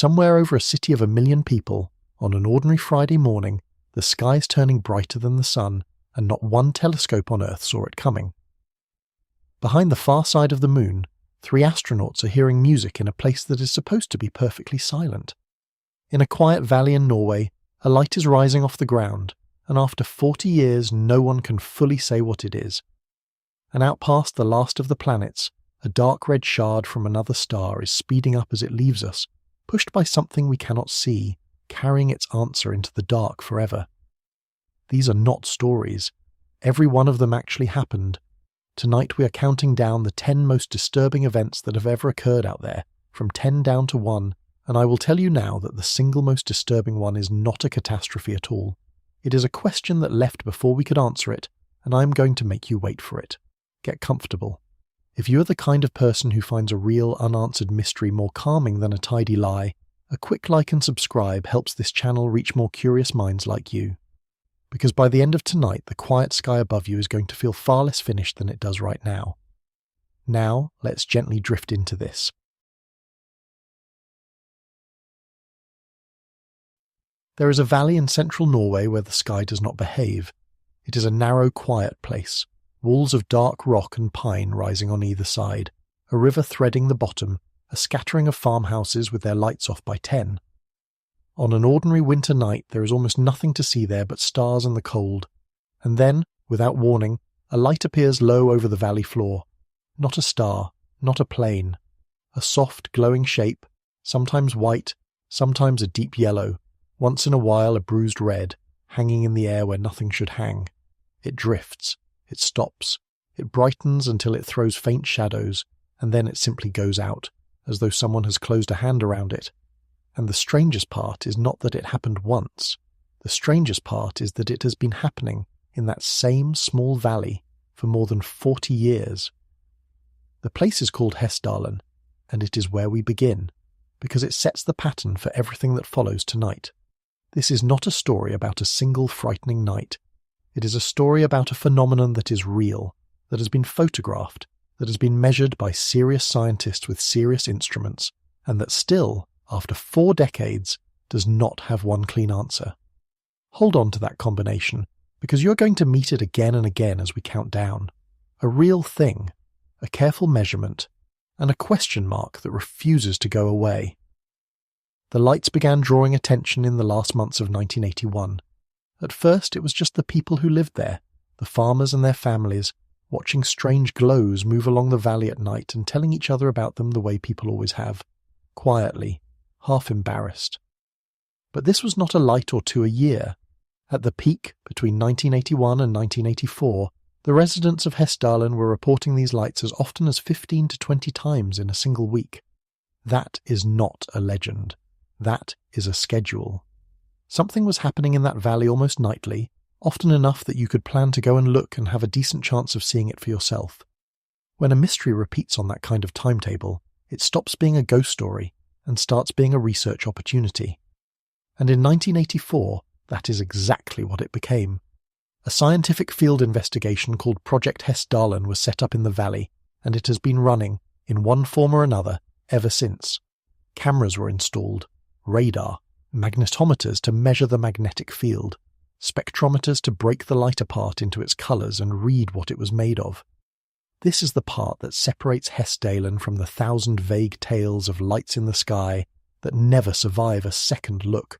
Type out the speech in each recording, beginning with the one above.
Somewhere over a city of 1 million people, on an ordinary Friday morning, the sky's turning brighter than the sun, and not one telescope on Earth saw it coming. Behind the far side of the moon, 3 astronauts are hearing music in a place that is supposed to be perfectly silent. In a quiet valley in Norway, a light is rising off the ground, and after 40 years no one can fully say what it is. And out past the last of the planets, a dark red shard from another star is speeding up as it leaves us, pushed by something we cannot see, carrying its answer into the dark forever. These are not stories. Every one of them actually happened. Tonight we are counting down the 10 most disturbing events that have ever occurred out there, from 10 down to 1, and I will tell you now that the single most disturbing one is not a catastrophe at all. It is a question that left before we could answer it, and I am going to make you wait for it. Get comfortable. If you are the kind of person who finds a real unanswered mystery more calming than a tidy lie, a quick like and subscribe helps this channel reach more curious minds like you. Because by the end of tonight, the quiet sky above you is going to feel far less finished than it does right now. Now, let's gently drift into this. There is a valley in central Norway where the sky does not behave. It is a narrow, quiet place, walls of dark rock and pine rising on either side, a river threading the bottom, a scattering of farmhouses with their lights off by 10. On an ordinary winter night there is almost nothing to see there but stars and the cold, and then, without warning, a light appears low over the valley floor. Not a star, not a plane. A soft, glowing shape, sometimes white, sometimes a deep yellow, once in a while a bruised red, hanging in the air where nothing should hang. It drifts, it stops, it brightens until it throws faint shadows, and then it simply goes out, as though someone has closed a hand around it. And the strangest part is not that it happened once. The strangest part is that it has been happening in that same small valley for more than 40 years. The place is called Hessdalen, and it is where we begin, because it sets the pattern for everything that follows tonight. This is not a story about a single frightening night. It is a story about a phenomenon that is real, that has been photographed, that has been measured by serious scientists with serious instruments, and that still, after 4 decades, does not have one clean answer. Hold on to that combination, because you're going to meet it again and again as we count down. A real thing, a careful measurement, and a question mark that refuses to go away. The lights began drawing attention in the last months of 1981. At first it was just the people who lived there, the farmers and their families, watching strange glows move along the valley at night and telling each other about them the way people always have, quietly, half embarrassed. But this was not a light or 2 a year. At the peak, between 1981 and 1984, the residents of Hessdalen were reporting these lights as often as 15 to 20 times in a single week. That is not a legend. That is a schedule. Something was happening in that valley almost nightly, often enough that you could plan to go and look and have a decent chance of seeing it for yourself. When a mystery repeats on that kind of timetable, it stops being a ghost story and starts being a research opportunity. And in 1984, that is exactly what it became. A scientific field investigation called Project Hessdalen was set up in the valley, and it has been running, in one form or another, ever since. Cameras were installed, radar, magnetometers to measure the magnetic field, spectrometers to break the light apart into its colours and read what it was made of. This is the part that separates Hessdalen from the 1,000 vague tales of lights in the sky that never survive a second look.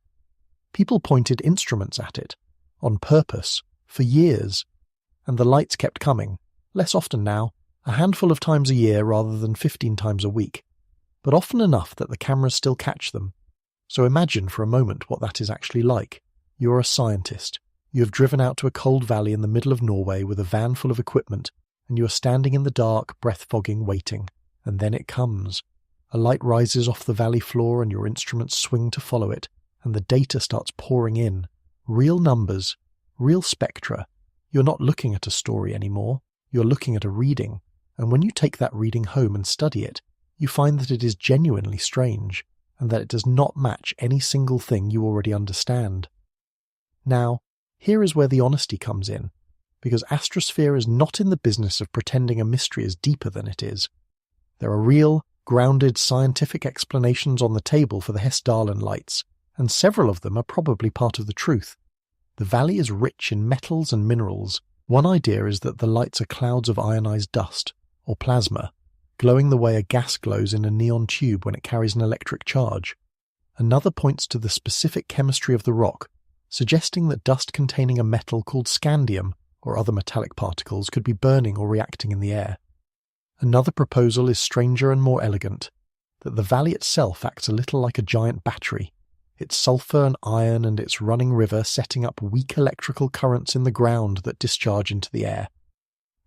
People pointed instruments at it, on purpose, for years, and the lights kept coming, less often now, a handful of times a year rather than 15 times a week, but often enough that the cameras still catch them. So imagine for a moment what that is actually like. You're a scientist. You have driven out to a cold valley in the middle of Norway with a van full of equipment, and you are standing in the dark, breath-fogging, waiting. And then it comes. A light rises off the valley floor and your instruments swing to follow it, and the data starts pouring in. Real numbers, real spectra. You're not looking at a story anymore. You're looking at a reading. And when you take that reading home and study it, you find that it is genuinely strange, and that it does not match any single thing you already understand. Now, here is where the honesty comes in, because Astrosphere is not in the business of pretending a mystery is deeper than it is. There are real, grounded scientific explanations on the table for the Hessdalen lights, and several of them are probably part of the truth. The valley is rich in metals and minerals. One idea is that the lights are clouds of ionized dust, or plasma, glowing the way a gas glows in a neon tube when it carries an electric charge. Another points to the specific chemistry of the rock, suggesting that dust containing a metal called scandium, or other metallic particles, could be burning or reacting in the air. Another proposal is stranger and more elegant, that the valley itself acts a little like a giant battery, its sulfur and iron and its running river setting up weak electrical currents in the ground that discharge into the air.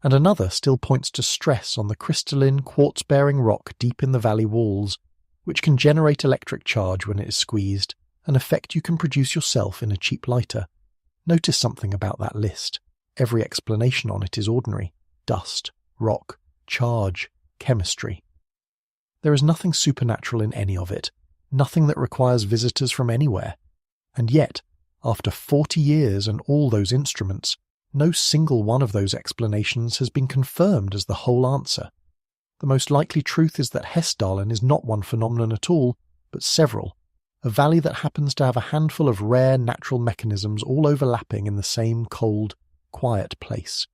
And another still points to stress on the crystalline, quartz-bearing rock deep in the valley walls, which can generate electric charge when it is squeezed, an effect you can produce yourself in a cheap lighter. Notice something about that list. Every explanation on it is ordinary. Dust, rock, charge, chemistry. There is nothing supernatural in any of it, nothing that requires visitors from anywhere. And yet, after 40 years and all those instruments, no single one of those explanations has been confirmed as the whole answer. The most likely truth is that Hessdalen is not one phenomenon at all, but several, a valley that happens to have a handful of rare natural mechanisms all overlapping in the same cold, quiet place,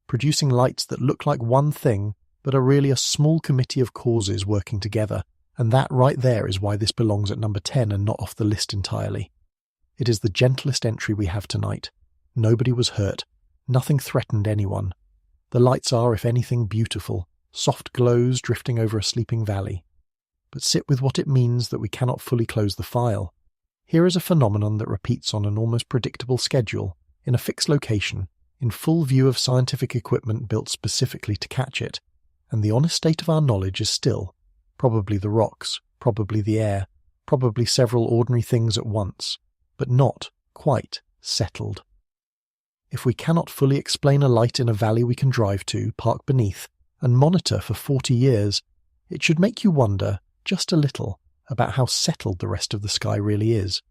producing lights that look like one thing but are really a small committee of causes working together, and that right there is why this belongs at number 10 and not off the list entirely. It is the gentlest entry we have tonight. Nobody was hurt. Nothing threatened anyone. The lights are, if anything, beautiful, soft glows drifting over a sleeping valley. But sit with what it means that we cannot fully close the file. Here is a phenomenon that repeats on an almost predictable schedule, in a fixed location, in full view of scientific equipment built specifically to catch it, and the honest state of our knowledge is still, probably the rocks, probably the air, probably several ordinary things at once, but not quite settled. If we cannot fully explain a light in a valley we can drive to, park beneath, and monitor for 40 years, it should make you wonder, just a little, about how settled the rest of the sky really is.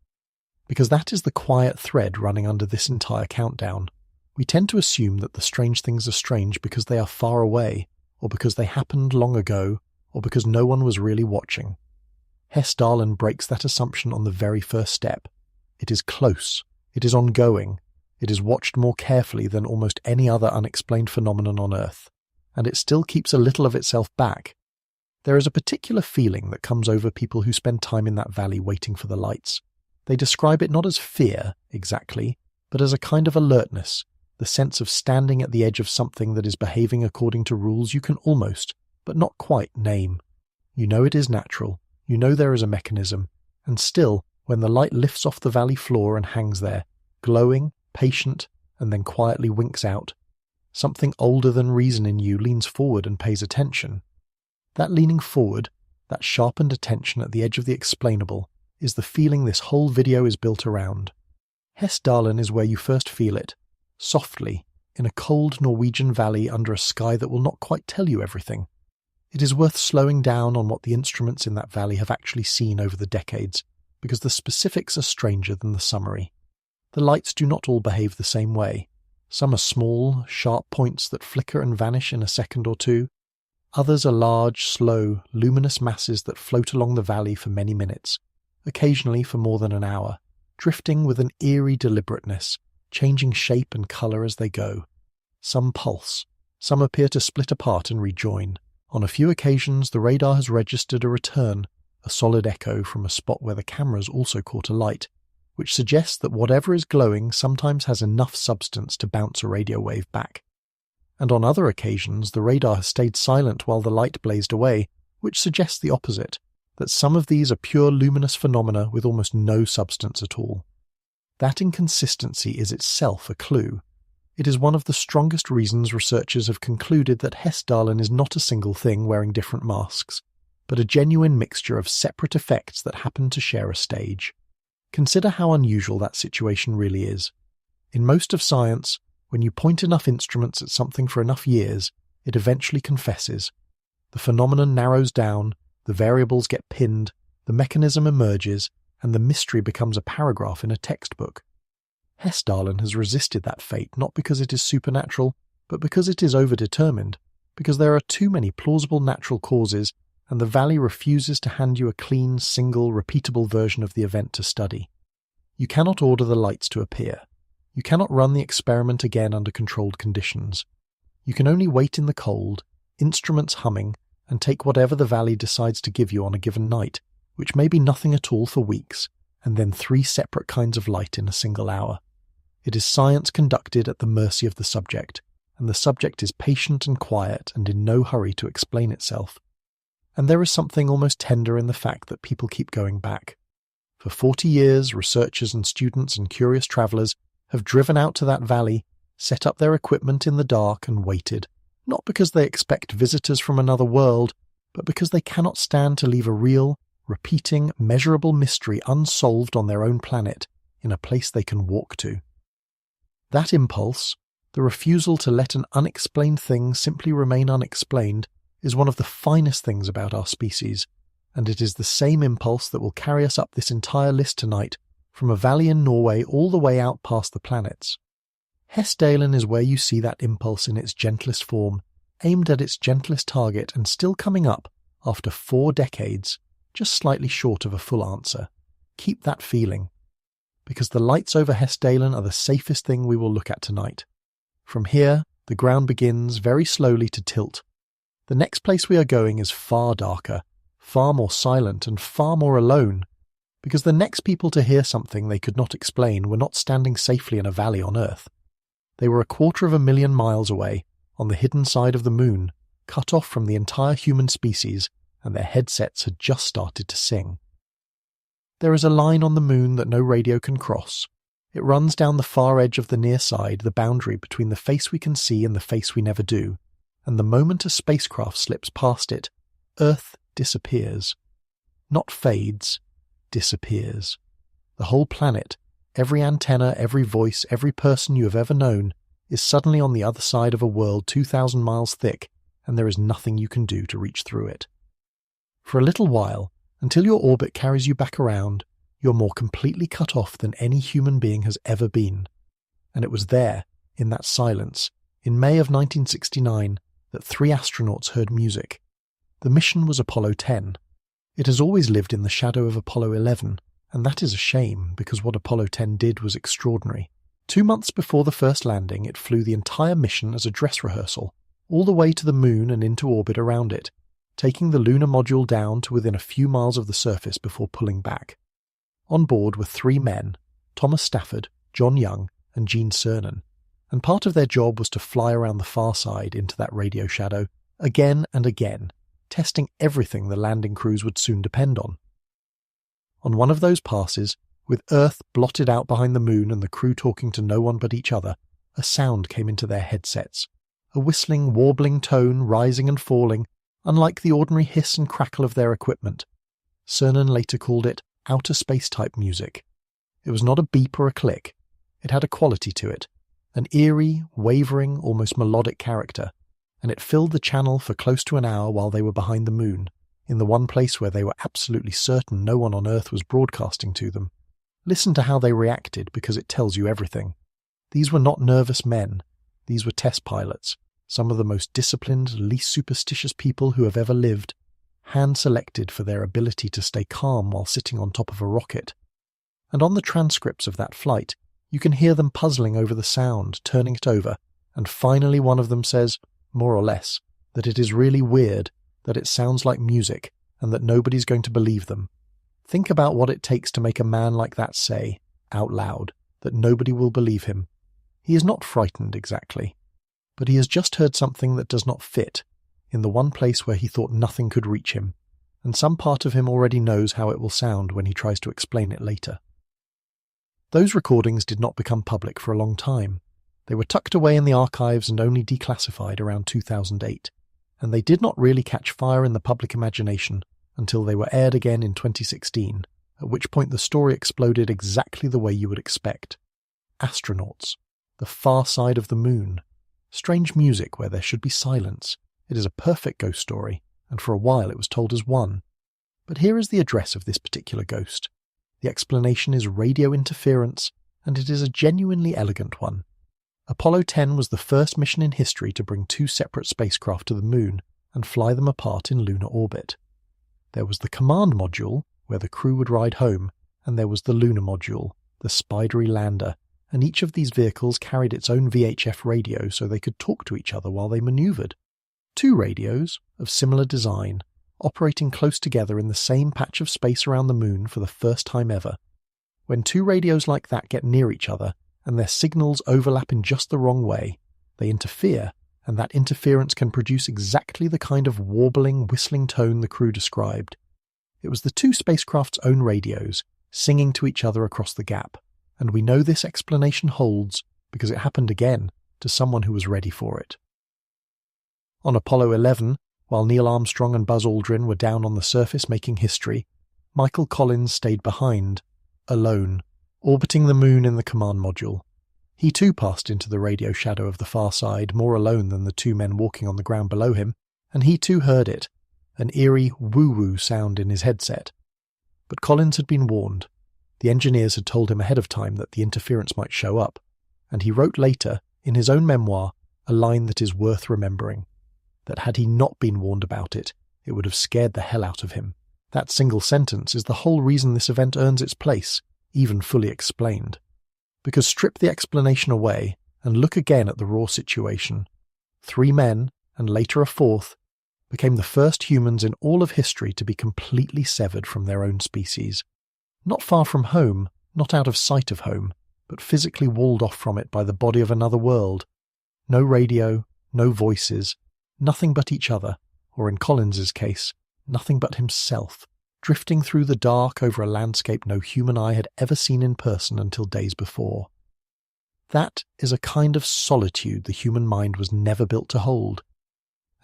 Because that is the quiet thread running under this entire countdown. We tend to assume that the strange things are strange because they are far away, or because they happened long ago, or because no one was really watching. Hessdalen breaks that assumption on the very first step. It is close. It is ongoing. It is watched more carefully than almost any other unexplained phenomenon on Earth, and it still keeps a little of itself back. There is a particular feeling that comes over people who spend time in that valley waiting for the lights. They describe it not as fear, exactly, but as a kind of alertness, the sense of standing at the edge of something that is behaving according to rules you can almost, but not quite, name. You know it is natural, you know there is a mechanism, and still, when the light lifts off the valley floor and hangs there, glowing, patient, and then quietly winks out, something older than reason in you leans forward and pays attention. That leaning forward, that sharpened attention at the edge of the explainable, is the feeling this whole video is built around. Hessdalen is where you first feel it, softly, in a cold Norwegian valley under a sky that will not quite tell you everything. It is worth slowing down on what the instruments in that valley have actually seen over the decades, because the specifics are stranger than the summary. The lights do not all behave the same way. Some are small, sharp points that flicker and vanish in a second or two. Others are large, slow, luminous masses that float along the valley for many minutes, occasionally for more than an hour, drifting with an eerie deliberateness, changing shape and colour as they go. Some pulse. Some appear to split apart and rejoin. On a few occasions the radar has registered a return, a solid echo from a spot where the cameras also caught a light, which suggests that whatever is glowing sometimes has enough substance to bounce a radio wave back. And on other occasions the radar has stayed silent while the light blazed away, which suggests the opposite, that some of these are pure luminous phenomena with almost no substance at all. That inconsistency is itself a clue. It is one of the strongest reasons researchers have concluded that Hessdalen is not a single thing wearing different masks, but a genuine mixture of separate effects that happen to share a stage. Consider how unusual that situation really is. In most of science, when you point enough instruments at something for enough years, it eventually confesses. The phenomenon narrows down, the variables get pinned, the mechanism emerges, and the mystery becomes a paragraph in a textbook. Hessdalen has resisted that fate not because it is supernatural, but because it is overdetermined, because there are too many plausible natural causes and the valley refuses to hand you a clean, single, repeatable version of the event to study. You cannot order the lights to appear. You cannot run the experiment again under controlled conditions. You can only wait in the cold, instruments humming, and take whatever the valley decides to give you on a given night, which may be nothing at all for weeks, and then 3 separate kinds of light in a single hour. It is science conducted at the mercy of the subject, and the subject is patient and quiet and in no hurry to explain itself. And there is something almost tender in the fact that people keep going back. For 40 years, researchers and students and curious travellers have driven out to that valley, set up their equipment in the dark and waited, not because they expect visitors from another world, but because they cannot stand to leave a real, repeating, measurable mystery unsolved on their own planet, in a place they can walk to. That impulse, the refusal to let an unexplained thing simply remain unexplained, is one of the finest things about our species, and it is the same impulse that will carry us up this entire list tonight, from a valley in Norway all the way out past the planets. Hessdalen is where you see that impulse in its gentlest form, aimed at its gentlest target and still coming up, after 4 decades, just slightly short of a full answer. Keep that feeling. Because the lights over Hessdalen are the safest thing we will look at tonight. From here, the ground begins very slowly to tilt. The next place we are going is far darker, far more silent and far more alone, because the next people to hear something they could not explain were not standing safely in a valley on Earth. They were 250,000 miles away, on the hidden side of the moon, cut off from the entire human species, and their headsets had just started to sing. There is a line on the moon that no radio can cross. It runs down the far edge of the near side, the boundary between the face we can see and the face we never do, and the moment a spacecraft slips past it, Earth disappears. Not fades, disappears. The whole planet, every antenna, every voice, every person you have ever known, is suddenly on the other side of a world 2,000 miles thick, and there is nothing you can do to reach through it. For a little while, until your orbit carries you back around, you're more completely cut off than any human being has ever been. And it was there, in that silence, in May of 1969, that 3 astronauts heard music. The mission was Apollo 10. It has always lived in the shadow of Apollo 11, and that is a shame because what Apollo 10 did was extraordinary. 2 months before the first landing, it flew the entire mission as a dress rehearsal, all the way to the moon and into orbit around it, taking the lunar module down to within a few miles of the surface before pulling back. On board were 3 men, Thomas Stafford, John Young, and Gene Cernan, and part of their job was to fly around the far side into that radio shadow, again and again, testing everything the landing crews would soon depend on. On one of those passes, with Earth blotted out behind the moon and the crew talking to no one but each other, a sound came into their headsets, a whistling, warbling tone rising and falling, unlike the ordinary hiss and crackle of their equipment. Cernan later called it outer space-type music. It was not a beep or a click. It had a quality to it, an eerie, wavering, almost melodic character, and it filled the channel for close to an hour while they were behind the moon, in the one place where they were absolutely certain no one on Earth was broadcasting to them. Listen to how they reacted, because it tells you everything. These were not nervous men. These were test pilots, some of the most disciplined, least superstitious people who have ever lived, hand-selected for their ability to stay calm while sitting on top of a rocket. And on the transcripts of that flight, you can hear them puzzling over the sound, turning it over, and finally one of them says, more or less, that it is really weird, that it sounds like music, and that nobody's going to believe them. Think about what it takes to make a man like that say, out loud, that nobody will believe him. He is not frightened exactly, but he has just heard something that does not fit, in the one place where he thought nothing could reach him, and some part of him already knows how it will sound when he tries to explain it later. Those recordings did not become public for a long time. They were tucked away in the archives and only declassified around 2008, and they did not really catch fire in the public imagination until they were aired again in 2016, at which point the story exploded exactly the way you would expect. Astronauts. The far side of the moon. Strange music where there should be silence. It is a perfect ghost story, and for a while it was told as one. But here is the address of this particular ghost. The explanation is radio interference, and it is a genuinely elegant one. Apollo 10 was the first mission in history to bring 2 separate spacecraft to the moon and fly them apart in lunar orbit. There was the command module, where the crew would ride home, and there was the lunar module, the spidery lander, and each of these vehicles carried its own VHF radio so they could talk to each other while they manoeuvred. 2 radios, of similar design, operating close together in the same patch of space around the moon for the first time ever. When 2 radios like that get near each other, and their signals overlap in just the wrong way, they interfere, and that interference can produce exactly the kind of warbling, whistling tone the crew described. It was the 2 spacecraft's own radios, singing to each other across the gap, and we know this explanation holds because it happened again to someone who was ready for it. On Apollo 11, while Neil Armstrong and Buzz Aldrin were down on the surface making history, Michael Collins stayed behind, alone, orbiting the moon in the command module. He too passed into the radio shadow of the far side, more alone than the 2 men walking on the ground below him, and he too heard it, an eerie woo-woo sound in his headset. But Collins had been warned. The engineers had told him ahead of time that the interference might show up, and he wrote later, in his own memoir, a line that is worth remembering. That had he not been warned about it, it would have scared the hell out of him. That single sentence is the whole reason this event earns its place, even fully explained. Because strip the explanation away and look again at the raw situation. 3 men, and later a 4th, became the first humans in all of history to be completely severed from their own species. Not far from home, not out of sight of home, but physically walled off from it by the body of another world. No radio, no voices, nothing but each other, or in Collins's case, nothing but himself, drifting through the dark over a landscape no human eye had ever seen in person until days before. That is a kind of solitude the human mind was never built to hold.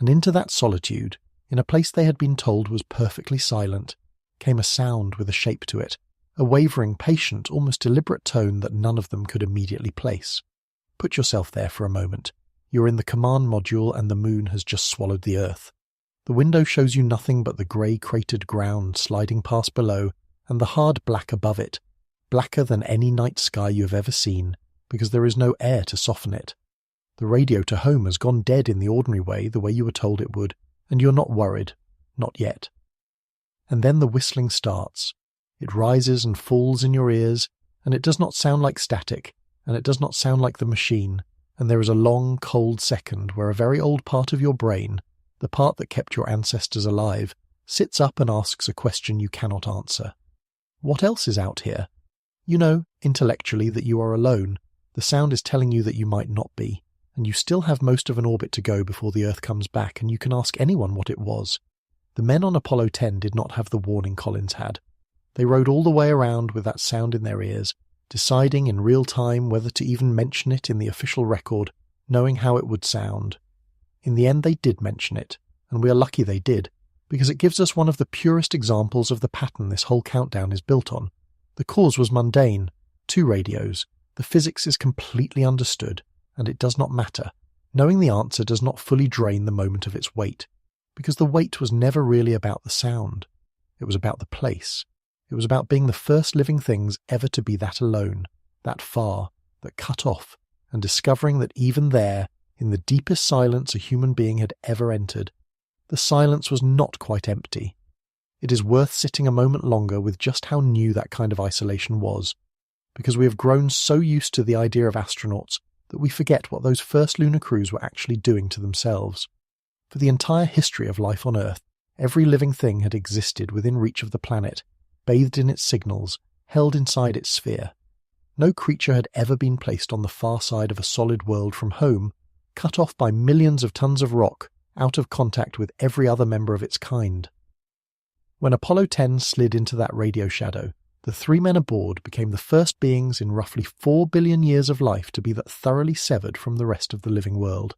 And into that solitude, in a place they had been told was perfectly silent, came a sound with a shape to it, a wavering, patient, almost deliberate tone that none of them could immediately place. Put yourself there for a moment. You're in the command module and the moon has just swallowed the Earth. The window shows you nothing but the grey cratered ground sliding past below and the hard black above it, blacker than any night sky you have ever seen, because there is no air to soften it. The radio to home has gone dead in the ordinary way, the way you were told it would, and you're not worried. Not yet. And then the whistling starts. It rises and falls in your ears, and it does not sound like static, and it does not sound like the machine, and there is a long, cold second where a very old part of your brain, the part that kept your ancestors alive, sits up and asks a question you cannot answer. What else is out here? You know, intellectually, that you are alone. The sound is telling you that you might not be, and you still have most of an orbit to go before the Earth comes back, and you can ask anyone what it was. The men on Apollo 10 did not have the warning Collins had. They rode all the way around with that sound in their ears, deciding in real time whether to even mention it in the official record, knowing how it would sound. In the end they did mention it, and we are lucky they did, because it gives us one of the purest examples of the pattern this whole countdown is built on. The cause was mundane. 2 radios. The physics is completely understood, and it does not matter. Knowing the answer does not fully drain the moment of its weight, because the weight was never really about the sound. It was about the place. It was about being the first living things ever to be that alone, that far, that cut off, and discovering that even there, in the deepest silence a human being had ever entered, the silence was not quite empty. It is worth sitting a moment longer with just how new that kind of isolation was, because we have grown so used to the idea of astronauts that we forget what those first lunar crews were actually doing to themselves. For the entire history of life on Earth, every living thing had existed within reach of the planet, bathed in its signals, held inside its sphere. No creature had ever been placed on the far side of a solid world from home, cut off by millions of tons of rock, out of contact with every other member of its kind. When Apollo 10 slid into that radio shadow, the 3 men aboard became the first beings in roughly 4 billion years of life to be that thoroughly severed from the rest of the living world.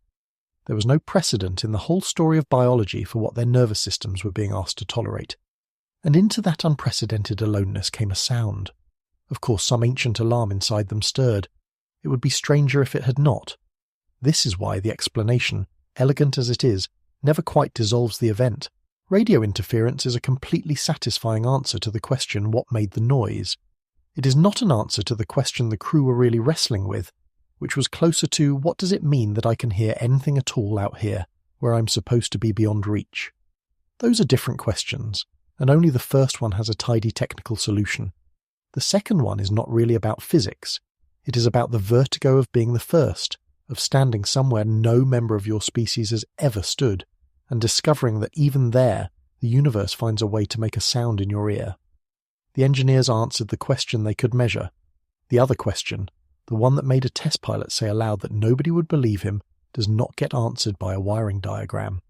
There was no precedent in the whole story of biology for what their nervous systems were being asked to tolerate. And into that unprecedented aloneness came a sound. Of course, some ancient alarm inside them stirred. It would be stranger if it had not. This is why the explanation, elegant as it is, never quite dissolves the event. Radio interference is a completely satisfying answer to the question what made the noise. It is not an answer to the question the crew were really wrestling with, which was closer to what does it mean that I can hear anything at all out here, where I'm supposed to be beyond reach. Those are different questions, and only the first one has a tidy technical solution. The second one is not really about physics. It is about the vertigo of being the first, of standing somewhere no member of your species has ever stood, and discovering that even there, the universe finds a way to make a sound in your ear. The engineers answered the question they could measure. The other question, the one that made a test pilot say aloud that nobody would believe him, does not get answered by a wiring diagram.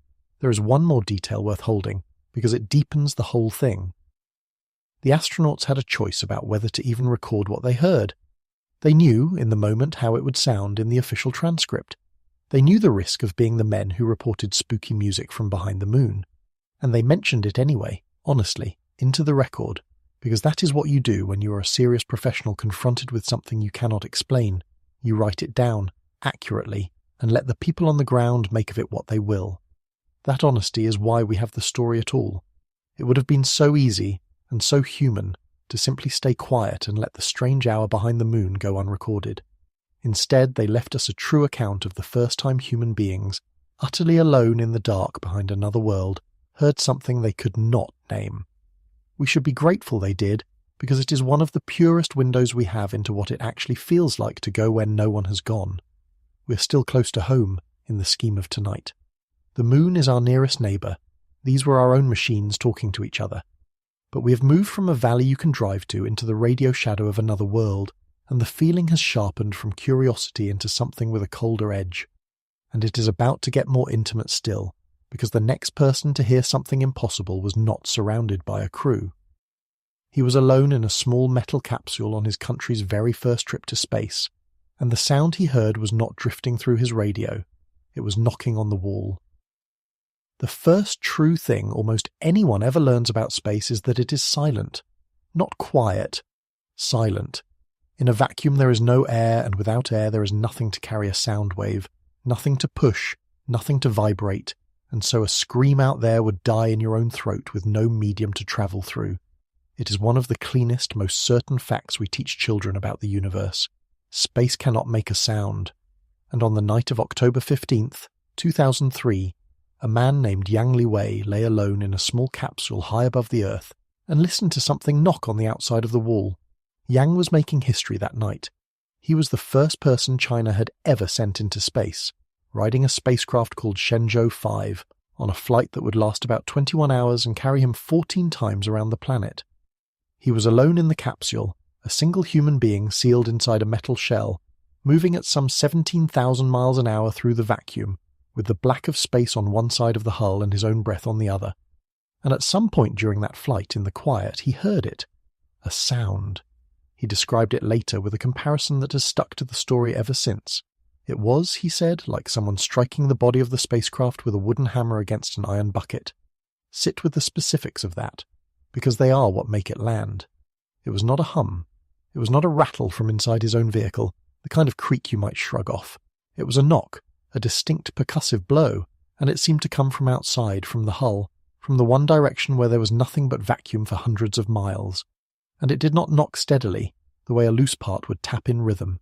There is one more detail worth holding, because it deepens the whole thing. The astronauts had a choice about whether to even record what they heard. They knew, in the moment, how it would sound in the official transcript. They knew the risk of being the men who reported spooky music from behind the moon. And they mentioned it anyway, honestly, into the record, because that is what you do when you are a serious professional confronted with something you cannot explain. You write it down, accurately, and let the people on the ground make of it what they will. That honesty is why we have the story at all. It would have been so easy, and so human, to simply stay quiet and let the strange hour behind the moon go unrecorded. Instead, they left us a true account of the first time human beings, utterly alone in the dark behind another world, heard something they could not name. We should be grateful they did, because it is one of the purest windows we have into what it actually feels like to go where no one has gone. We're still close to home, in the scheme of tonight. The moon is our nearest neighbour. These were our own machines talking to each other. But we have moved from a valley you can drive to into the radio shadow of another world, and the feeling has sharpened from curiosity into something with a colder edge. And it is about to get more intimate still, because the next person to hear something impossible was not surrounded by a crew. He was alone in a small metal capsule on his country's very first trip to space, and the sound he heard was not drifting through his radio, it was knocking on the wall. The first true thing almost anyone ever learns about space is that it is silent. Not quiet, silent. In a vacuum there is no air, and without air there is nothing to carry a sound wave, nothing to push, nothing to vibrate, and so a scream out there would die in your own throat with no medium to travel through. It is one of the cleanest, most certain facts we teach children about the universe. Space cannot make a sound. And on the night of October 15th, 2003, a man named Yang Liwei lay alone in a small capsule high above the Earth and listened to something knock on the outside of the wall. Yang was making history that night. He was the first person China had ever sent into space, riding a spacecraft called Shenzhou 5 on a flight that would last about 21 hours and carry him 14 times around the planet. He was alone in the capsule, a single human being sealed inside a metal shell, moving at some 17,000 miles an hour through the vacuum, with the black of space on one side of the hull and his own breath on the other. And at some point during that flight, in the quiet, he heard it. A sound. He described it later with a comparison that has stuck to the story ever since. It was, he said, like someone striking the body of the spacecraft with a wooden hammer against an iron bucket. Sit with the specifics of that, because they are what make it land. It was not a hum. It was not a rattle from inside his own vehicle, the kind of creak you might shrug off. It was a knock, a distinct percussive blow, and it seemed to come from outside, from the hull, from the one direction where there was nothing but vacuum for hundreds of miles. And it did not knock steadily, the way a loose part would tap in rhythm.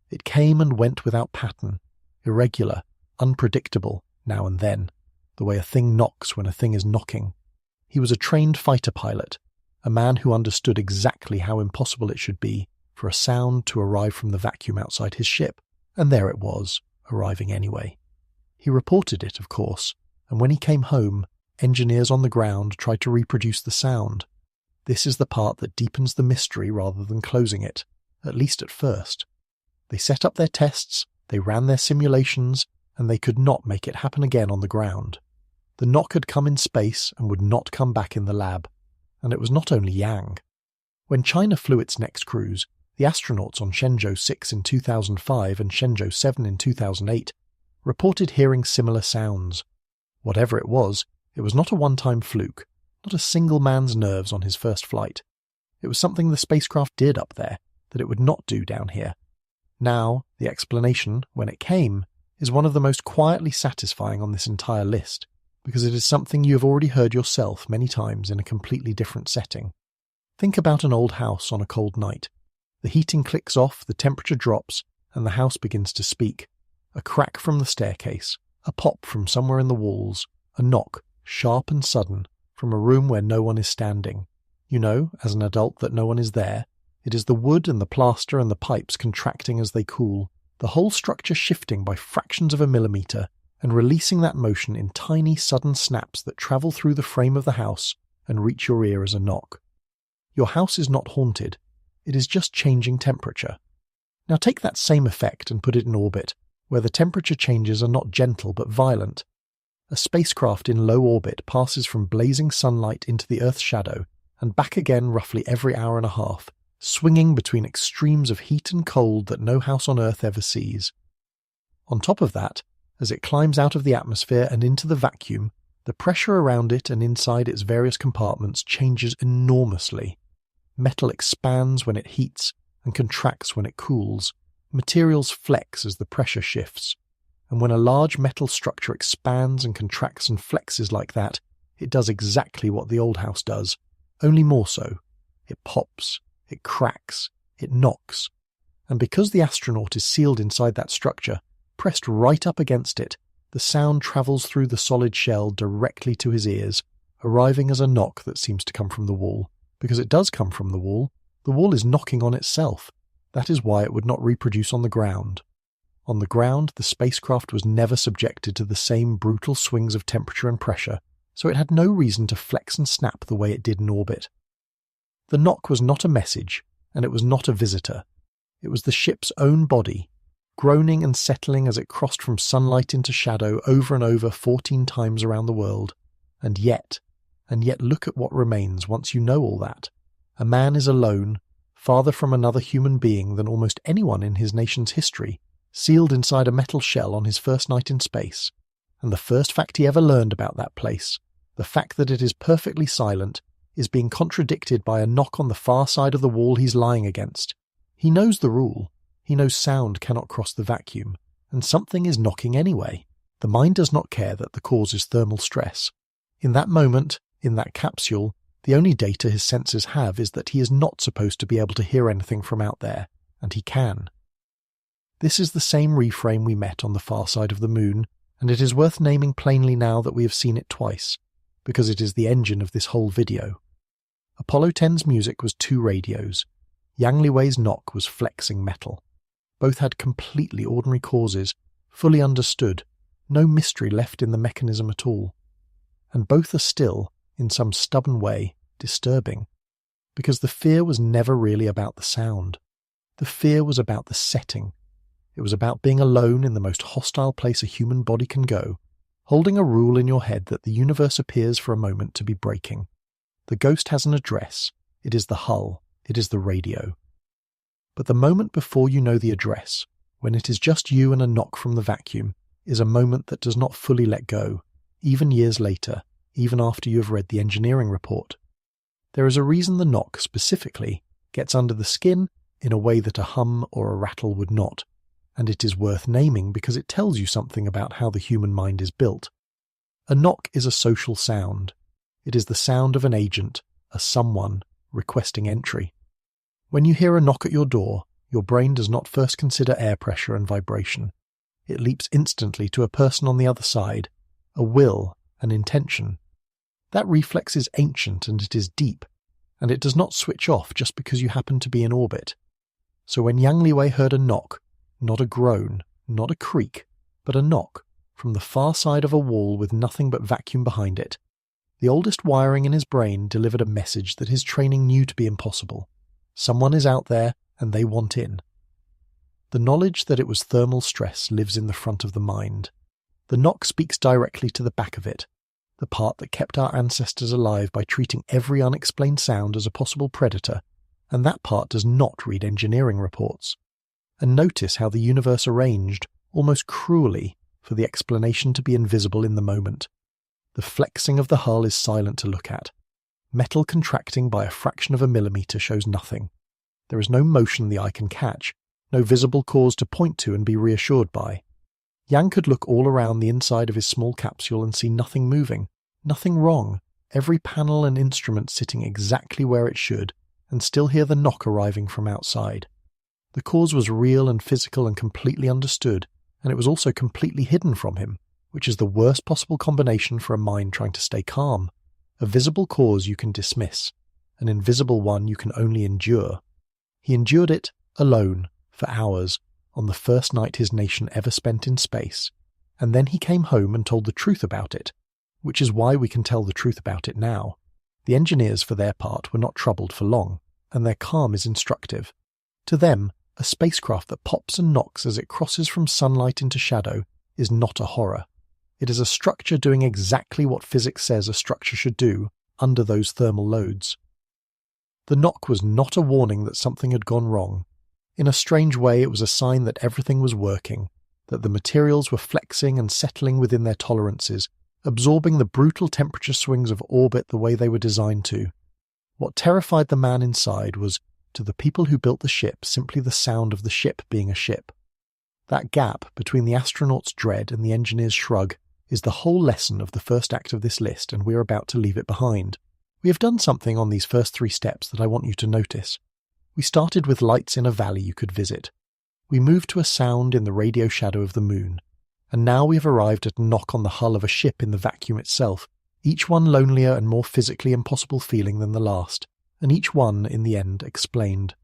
It came and went without pattern, irregular, unpredictable, now and then, the way a thing knocks when a thing is knocking. He was a trained fighter pilot, a man who understood exactly how impossible it should be for a sound to arrive from the vacuum outside his ship, and there it was, arriving anyway. He reported it, of course, and when he came home, engineers on the ground tried to reproduce the sound. This is the part that deepens the mystery rather than closing it, at least at first. They set up their tests, they ran their simulations, and they could not make it happen again on the ground. The knock had come in space and would not come back in the lab. And it was not only Yang. When China flew its next cruise, the astronauts on Shenzhou 6 in 2005 and Shenzhou 7 in 2008 reported hearing similar sounds. Whatever it was not a one-time fluke, not a single man's nerves on his first flight. It was something the spacecraft did up there that it would not do down here. Now, the explanation, when it came, is one of the most quietly satisfying on this entire list, because it is something you have already heard yourself many times in a completely different setting. Think about an old house on a cold night. The heating clicks off, the temperature drops, and the house begins to speak. A crack from the staircase, a pop from somewhere in the walls, a knock, sharp and sudden, from a room where no one is standing. You know, as an adult, that no one is there. It is the wood and the plaster and the pipes contracting as they cool, the whole structure shifting by fractions of a millimetre and releasing that motion in tiny sudden snaps that travel through the frame of the house and reach your ear as a knock. Your house is not haunted. It is just changing temperature. Now take that same effect and put it in orbit, where the temperature changes are not gentle but violent. A spacecraft in low orbit passes from blazing sunlight into the Earth's shadow and back again roughly every hour and a half, swinging between extremes of heat and cold that no house on Earth ever sees. On top of that, as it climbs out of the atmosphere and into the vacuum, the pressure around it and inside its various compartments changes enormously. Metal expands when it heats and contracts when it cools. Materials flex as the pressure shifts. And when a large metal structure expands and contracts and flexes like that, it does exactly what the old house does, only more so. It pops, it cracks, it knocks. And because the astronaut is sealed inside that structure, pressed right up against it, the sound travels through the solid shell directly to his ears, arriving as a knock that seems to come from the wall. Because it does come from the wall is knocking on itself. That is why it would not reproduce on the ground. On the ground, the spacecraft was never subjected to the same brutal swings of temperature and pressure, so it had no reason to flex and snap the way it did in orbit. The knock was not a message, and it was not a visitor. It was the ship's own body, groaning and settling as it crossed from sunlight into shadow over and over 14 times around the world. And yet look at what remains once you know all that. A man is alone, farther from another human being than almost anyone in his nation's history, sealed inside a metal shell on his first night in space. And the first fact he ever learned about that place, the fact that it is perfectly silent, is being contradicted by a knock on the far side of the wall he's lying against. He knows the rule. He knows sound cannot cross the vacuum, and something is knocking anyway. The mind does not care that the cause is thermal stress. In that moment, in that capsule, the only data his senses have is that he is not supposed to be able to hear anything from out there, and he can. This is the same reframe we met on the far side of the moon, and it is worth naming plainly now that we have seen it twice, because it is the engine of this whole video. Apollo 10's music was 2 radios. Yang Liwei's knock was flexing metal. Both had completely ordinary causes, fully understood, no mystery left in the mechanism at all. And both are still, in some stubborn way, disturbing. Because the fear was never really about the sound. The fear was about the setting. It was about being alone in the most hostile place a human body can go, holding a rule in your head that the universe appears for a moment to be breaking. The ghost has an address. It is the hull. It is the radio. But the moment before you know the address, when it is just you and a knock from the vacuum, is a moment that does not fully let go, even years later, even after you have read the engineering report. There is a reason the knock, specifically, gets under the skin in a way that a hum or a rattle would not, and it is worth naming because it tells you something about how the human mind is built. A knock is a social sound. It is the sound of an agent, a someone, requesting entry. When you hear a knock at your door, your brain does not first consider air pressure and vibration. It leaps instantly to a person on the other side, a will, an intention. That reflex is ancient and it is deep, and it does not switch off just because you happen to be in orbit. So when Yang Liwei heard a knock, not a groan, not a creak, but a knock, from the far side of a wall with nothing but vacuum behind it, the oldest wiring in his brain delivered a message that his training knew to be impossible. Someone is out there, and they want in. The knowledge that it was thermal stress lives in the front of the mind. The knock speaks directly to the back of it, the part that kept our ancestors alive by treating every unexplained sound as a possible predator, and that part does not read engineering reports. And notice how the universe arranged, almost cruelly, for the explanation to be invisible in the moment. The flexing of the hull is silent to look at. Metal contracting by a fraction of a millimetre shows nothing. There is no motion the eye can catch, no visible cause to point to and be reassured by. Yang could look all around the inside of his small capsule and see nothing moving, nothing wrong, every panel and instrument sitting exactly where it should, and still hear the knock arriving from outside. The cause was real and physical and completely understood, and it was also completely hidden from him, which is the worst possible combination for a mind trying to stay calm. a visible cause you can dismiss, an invisible one you can only endure. He endured it alone for hours on the first night his nation ever spent in space, and then he came home and told the truth about it, which is why we can tell the truth about it now. The engineers, for their part, were not troubled for long, and their calm is instructive. To them, a spacecraft that pops and knocks as it crosses from sunlight into shadow is not a horror. It is a structure doing exactly what physics says a structure should do under those thermal loads. The knock was not a warning that something had gone wrong. In a strange way, it was a sign that everything was working, that the materials were flexing and settling within their tolerances, absorbing the brutal temperature swings of orbit the way they were designed to. What terrified the man inside was, to the people who built the ship, simply the sound of the ship being a ship. That gap between the astronaut's dread and the engineer's shrug is the whole lesson of the first act of this list, and we are about to leave it behind. We have done something on these first 3 steps that I want you to notice. We started with lights in a valley you could visit. We moved to a sound in the radio shadow of the moon. And now we have arrived at a knock on the hull of a ship in the vacuum itself, each one lonelier and more physically impossible feeling than the last, and each one, in the end, explained.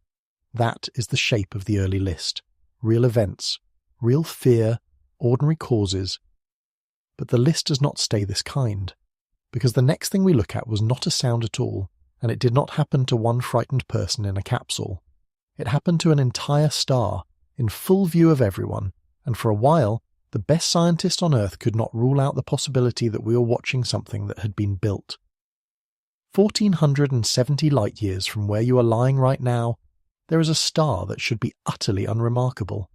That is the shape of the early list. Real events, real fear, ordinary causes. But the list does not stay this kind, because the next thing we look at was not a sound at all, and it did not happen to one frightened person in a capsule. It happened to an entire star, in full view of everyone, and for a while, the best scientist on Earth could not rule out the possibility that we were watching something that had been built. 1,470 light-years from where you are lying right now, there is a star that should be utterly unremarkable.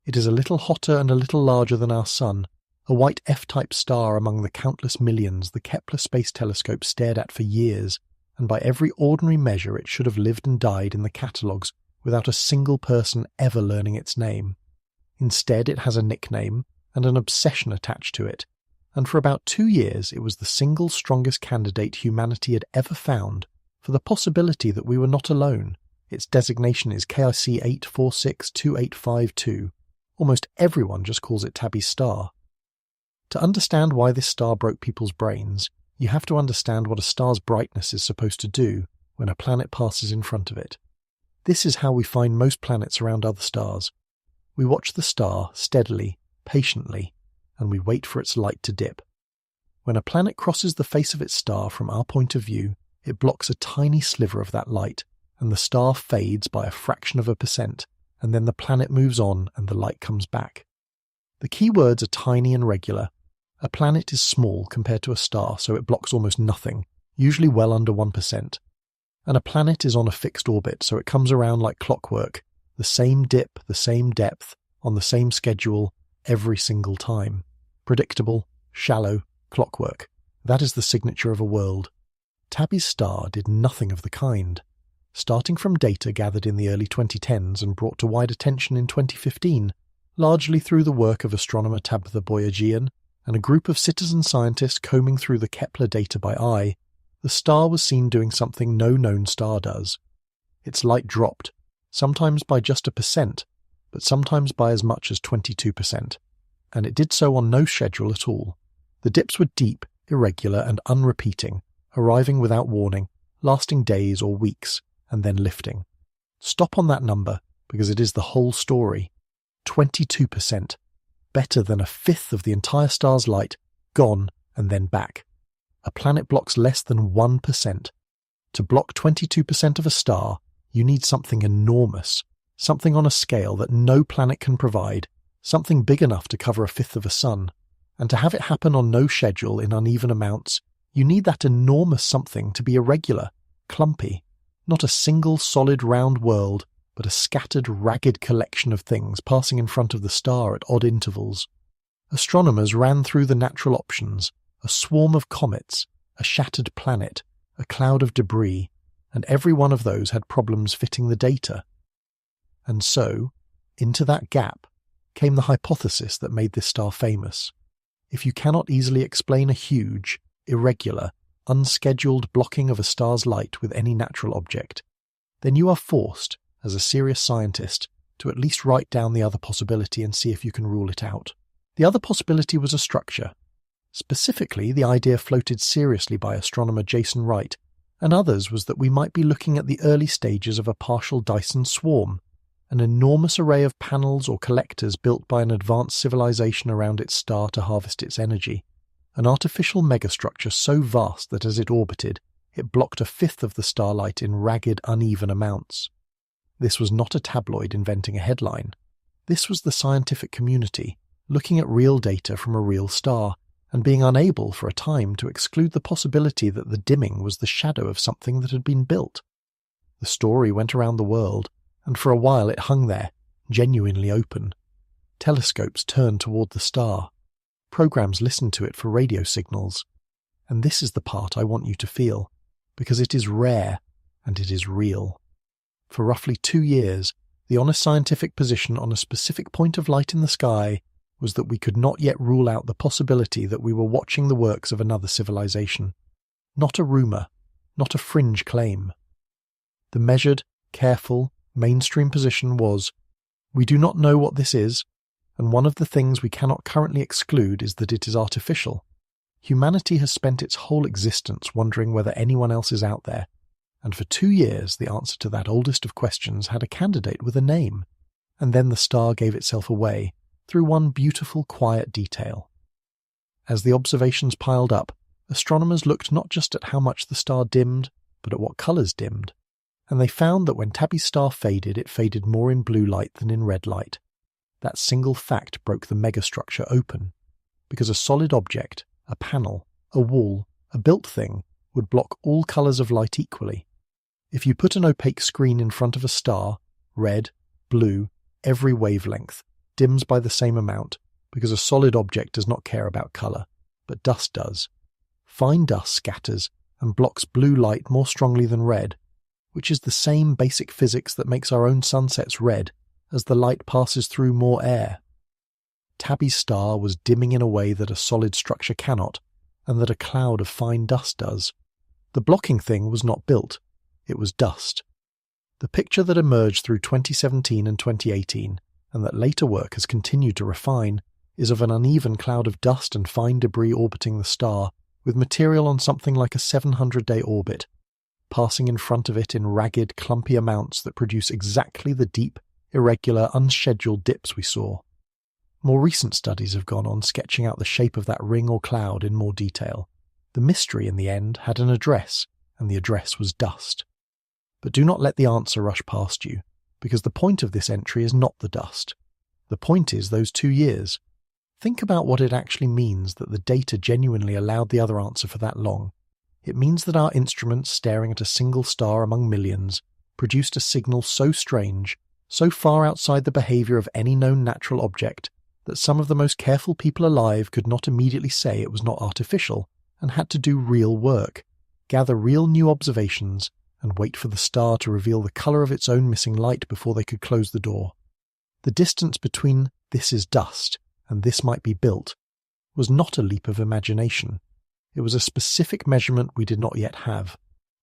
It is a little hotter and a little larger than our Sun, a white F-type star among the countless millions the Kepler Space Telescope stared at for years, and by every ordinary measure it should have lived and died in the catalogues without a single person ever learning its name. Instead, it has a nickname and an obsession attached to it, and for about 2 years it was the single strongest candidate humanity had ever found for the possibility that we were not alone. Its designation is KIC 8462852. Almost everyone just calls it Tabby's star. To understand why this star broke people's brains, you have to understand what a star's brightness is supposed to do when a planet passes in front of it. This is how we find most planets around other stars. We watch the star steadily, patiently, and we wait for its light to dip. When a planet crosses the face of its star from our point of view, it blocks a tiny sliver of that light, and the star fades by a fraction of a percent, and then the planet moves on and the light comes back. The key words are tiny and regular. A planet is small compared to a star, so it blocks almost nothing, usually well under 1%. And a planet is on a fixed orbit, so it comes around like clockwork, the same dip, the same depth, on the same schedule, every single time. Predictable, shallow, clockwork. That is the signature of a world. Tabby's star did nothing of the kind. Starting from data gathered in the early 2010s and brought to wide attention in 2015, largely through the work of astronomer Tabitha Boyajian and a group of citizen scientists combing through the Kepler data by eye, the star was seen doing something no known star does. Its light dropped, sometimes by just 1%, but sometimes by as much as 22%, and it did so on no schedule at all. The dips were deep, irregular, and unrepeating, arriving without warning, lasting days or weeks, and then lifting. Stop on that number, because it is the whole story. 22%. Better than 1/5 of the entire star's light, gone and then back. A planet blocks less than 1%. To block 22% of a star, you need something enormous, something on a scale that no planet can provide, something big enough to cover 1/5 of a sun. And to have it happen on no schedule in uneven amounts, you need that enormous something to be irregular, clumpy, not a single solid round world, but a scattered, ragged collection of things passing in front of the star at odd intervals. Astronomers ran through the natural options: a swarm of comets, a shattered planet, a cloud of debris, and every one of those had problems fitting the data. And so, into that gap, came the hypothesis that made this star famous. If you cannot easily explain a huge, irregular, unscheduled blocking of a star's light with any natural object, then you are forced, as a serious scientist, to at least write down the other possibility and see if you can rule it out. The other possibility was a structure. Specifically, the idea floated seriously by astronomer Jason Wright, and others was that we might be looking at the early stages of a partial Dyson swarm, an enormous array of panels or collectors built by an advanced civilization around its star to harvest its energy, an artificial megastructure so vast that as it orbited, it blocked a fifth of the starlight in ragged, uneven amounts. This was not a tabloid inventing a headline. This was the scientific community, looking at real data from a real star, and being unable for a time to exclude the possibility that the dimming was the shadow of something that had been built. The story went around the world, and for a while it hung there, genuinely open. Telescopes turned toward the star. Programs listened to it for radio signals. And this is the part I want you to feel, because it is rare, and it is real. For roughly 2 years, the honest scientific position on a specific point of light in the sky was that we could not yet rule out the possibility that we were watching the works of another civilization. Not a rumour, not a fringe claim. The measured, careful, mainstream position was, we do not know what this is, and one of the things we cannot currently exclude is that it is artificial. Humanity has spent its whole existence wondering whether anyone else is out there, and for 2 years the answer to that oldest of questions had a candidate with a name, and then the star gave itself away through one beautiful, quiet detail. As the observations piled up, astronomers looked not just at how much the star dimmed, but at what colours dimmed, and they found that when Tabby's star faded, it faded more in blue light than in red light. That single fact broke the megastructure open, because a solid object, a panel, a wall, a built thing, would block all colours of light equally. If you put an opaque screen in front of a star, red, blue, every wavelength, dims by the same amount, because a solid object does not care about colour, but dust does. Fine dust scatters and blocks blue light more strongly than red, which is the same basic physics that makes our own sunsets red as the light passes through more air. Tabby's star was dimming in a way that a solid structure cannot, and that a cloud of fine dust does. The blocking thing was not built, it was dust. The picture that emerged through 2017 and 2018, and that later work has continued to refine, is of an uneven cloud of dust and fine debris orbiting the star, with material on something like a 700-day orbit, passing in front of it in ragged, clumpy amounts that produce exactly the deep, irregular, unscheduled dips we saw. More recent studies have gone on sketching out the shape of that ring or cloud in more detail. The mystery, in the end, had an address, and the address was dust. But do not let the answer rush past you, because the point of this entry is not the dust. The point is those 2 years. Think about what it actually means that the data genuinely allowed the other answer for that long. It means that our instruments staring at a single star among millions produced a signal so strange, so far outside the behaviour of any known natural object, that some of the most careful people alive could not immediately say it was not artificial, and had to do real work, gather real new observations, and wait for the star to reveal the colour of its own missing light before they could close the door. The distance between this is dust and this might be built was not a leap of imagination. It was a specific measurement we did not yet have,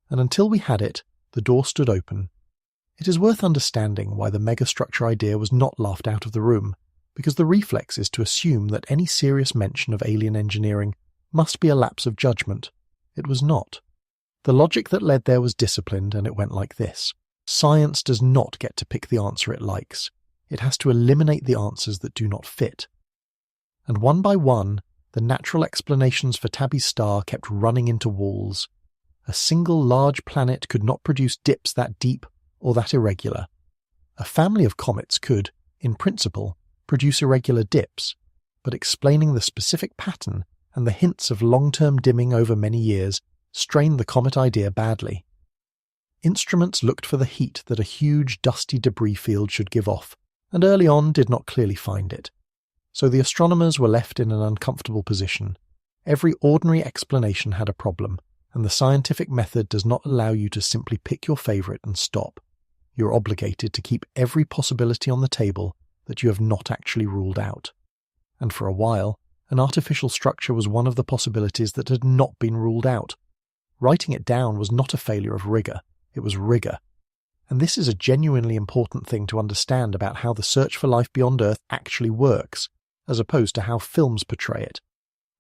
and until we had it, the door stood open. It is worth understanding why the megastructure idea was not laughed out of the room, because the reflex is to assume that any serious mention of alien engineering must be a lapse of judgment. It was not. The logic that led there was disciplined, and it went like this. Science does not get to pick the answer it likes. It has to eliminate the answers that do not fit. And one by one, the natural explanations for Tabby's star kept running into walls. A single large planet could not produce dips that deep or that irregular. A family of comets could, in principle, produce irregular dips, but explaining the specific pattern and the hints of long-term dimming over many years strained the comet idea badly. Instruments looked for the heat that a huge dusty debris field should give off, and early on did not clearly find it. So the astronomers were left in an uncomfortable position. Every ordinary explanation had a problem, and the scientific method does not allow you to simply pick your favourite and stop. You're obligated to keep every possibility on the table that you have not actually ruled out. And for a while, an artificial structure was one of the possibilities that had not been ruled out. Writing it down was not a failure of rigour, it was rigour. And this is a genuinely important thing to understand about how the search for life beyond Earth actually works, as opposed to how films portray it.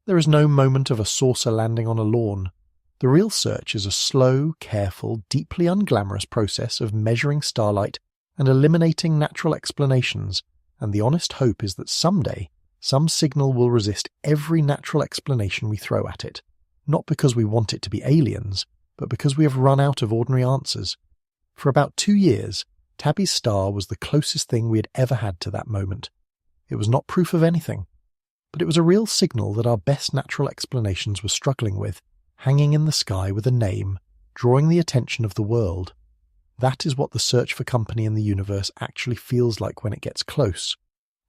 There is no moment of a saucer landing on a lawn. The real search is a slow, careful, deeply unglamorous process of measuring starlight and eliminating natural explanations, and the honest hope is that someday some signal will resist every natural explanation we throw at it, not because we want it to be aliens, but because we have run out of ordinary answers. For about 2 years, Tabby's star was the closest thing we had ever had to that moment. It was not proof of anything, but it was a real signal that our best natural explanations were struggling with, hanging in the sky with a name, drawing the attention of the world. That is what the search for company in the universe actually feels like when it gets close.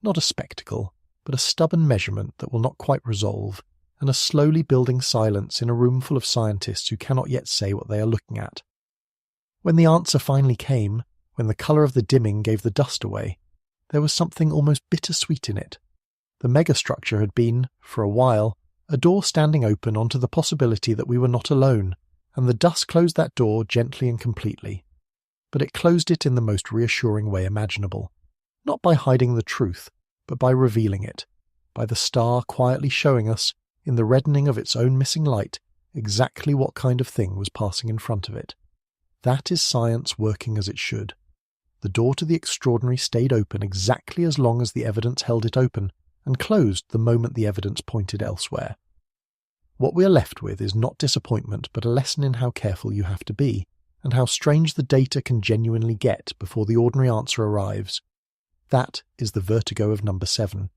Not a spectacle, but a stubborn measurement that will not quite resolve, and a slowly building silence in a room full of scientists who cannot yet say what they are looking at. When the answer finally came, when the colour of the dimming gave the dust away, there was something almost bittersweet in it. The megastructure had been, for a while, a door standing open onto the possibility that we were not alone, and the dust closed that door gently and completely. But it closed it in the most reassuring way imaginable, not by hiding the truth, but by revealing it, by the star quietly showing us, in the reddening of its own missing light, exactly what kind of thing was passing in front of it. That is science working as it should. The door to the extraordinary stayed open exactly as long as the evidence held it open, and closed the moment the evidence pointed elsewhere. What we are left with is not disappointment, but a lesson in how careful you have to be, and how strange the data can genuinely get before the ordinary answer arrives. That is the vertigo of number 7.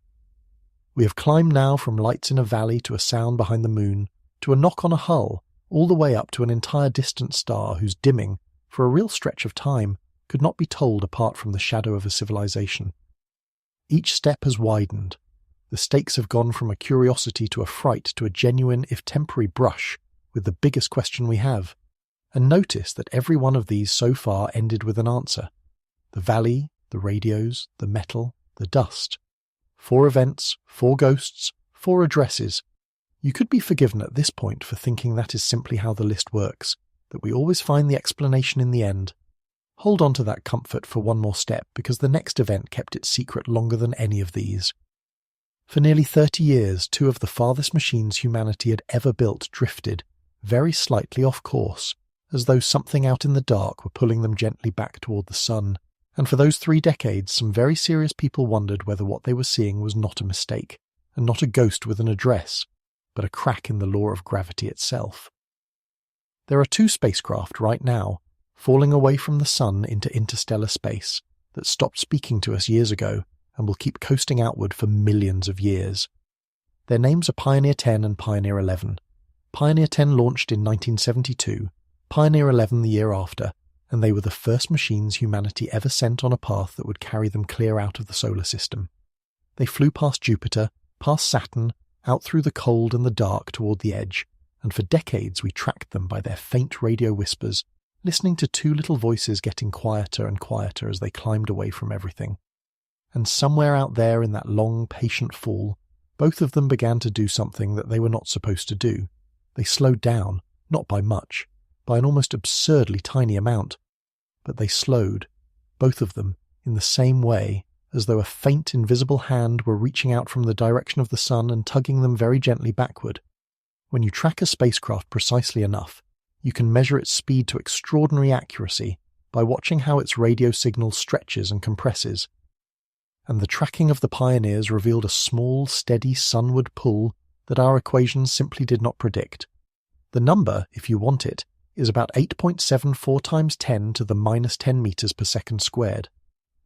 We have climbed now from lights in a valley to a sound behind the moon, to a knock on a hull, all the way up to an entire distant star whose dimming, for a real stretch of time, could not be told apart from the shadow of a civilization. Each step has widened. The stakes have gone from a curiosity to a fright to a genuine, if temporary, brush with the biggest question we have. And notice that every one of these so far ended with an answer. The valley, the radios, the metal, the dust. 4 events, 4 ghosts, 4 addresses. You could be forgiven at this point for thinking that is simply how the list works, that we always find the explanation in the end. Hold on to that comfort for one more step, because the next event kept it secret longer than any of these. For nearly 30 years, 2 of the farthest machines humanity had ever built drifted, very slightly off course, as though something out in the dark were pulling them gently back toward the sun. And for those 3 decades, some very serious people wondered whether what they were seeing was not a mistake, and not a ghost with an address, but a crack in the law of gravity itself. There are 2 spacecraft right now, falling away from the sun into interstellar space, that stopped speaking to us years ago and will keep coasting outward for millions of years. Their names are Pioneer 10 and Pioneer 11. Pioneer 10 launched in 1972, Pioneer 11 the year after, and they were the first machines humanity ever sent on a path that would carry them clear out of the solar system. They flew past Jupiter, past Saturn, out through the cold and the dark toward the edge, and for decades we tracked them by their faint radio whispers, listening to 2 little voices getting quieter and quieter as they climbed away from everything. And somewhere out there in that long, patient fall, both of them began to do something that they were not supposed to do. They slowed down, not by much, by an almost absurdly tiny amount, but they slowed, both of them, in the same way, as though a faint invisible hand were reaching out from the direction of the sun and tugging them very gently backward. When you track a spacecraft precisely enough, you can measure its speed to extraordinary accuracy by watching how its radio signal stretches and compresses. And the tracking of the Pioneers revealed a small, steady sunward pull that our equations simply did not predict. The number, if you want it, is about 8.74 times 10 to the minus 10 meters per second squared.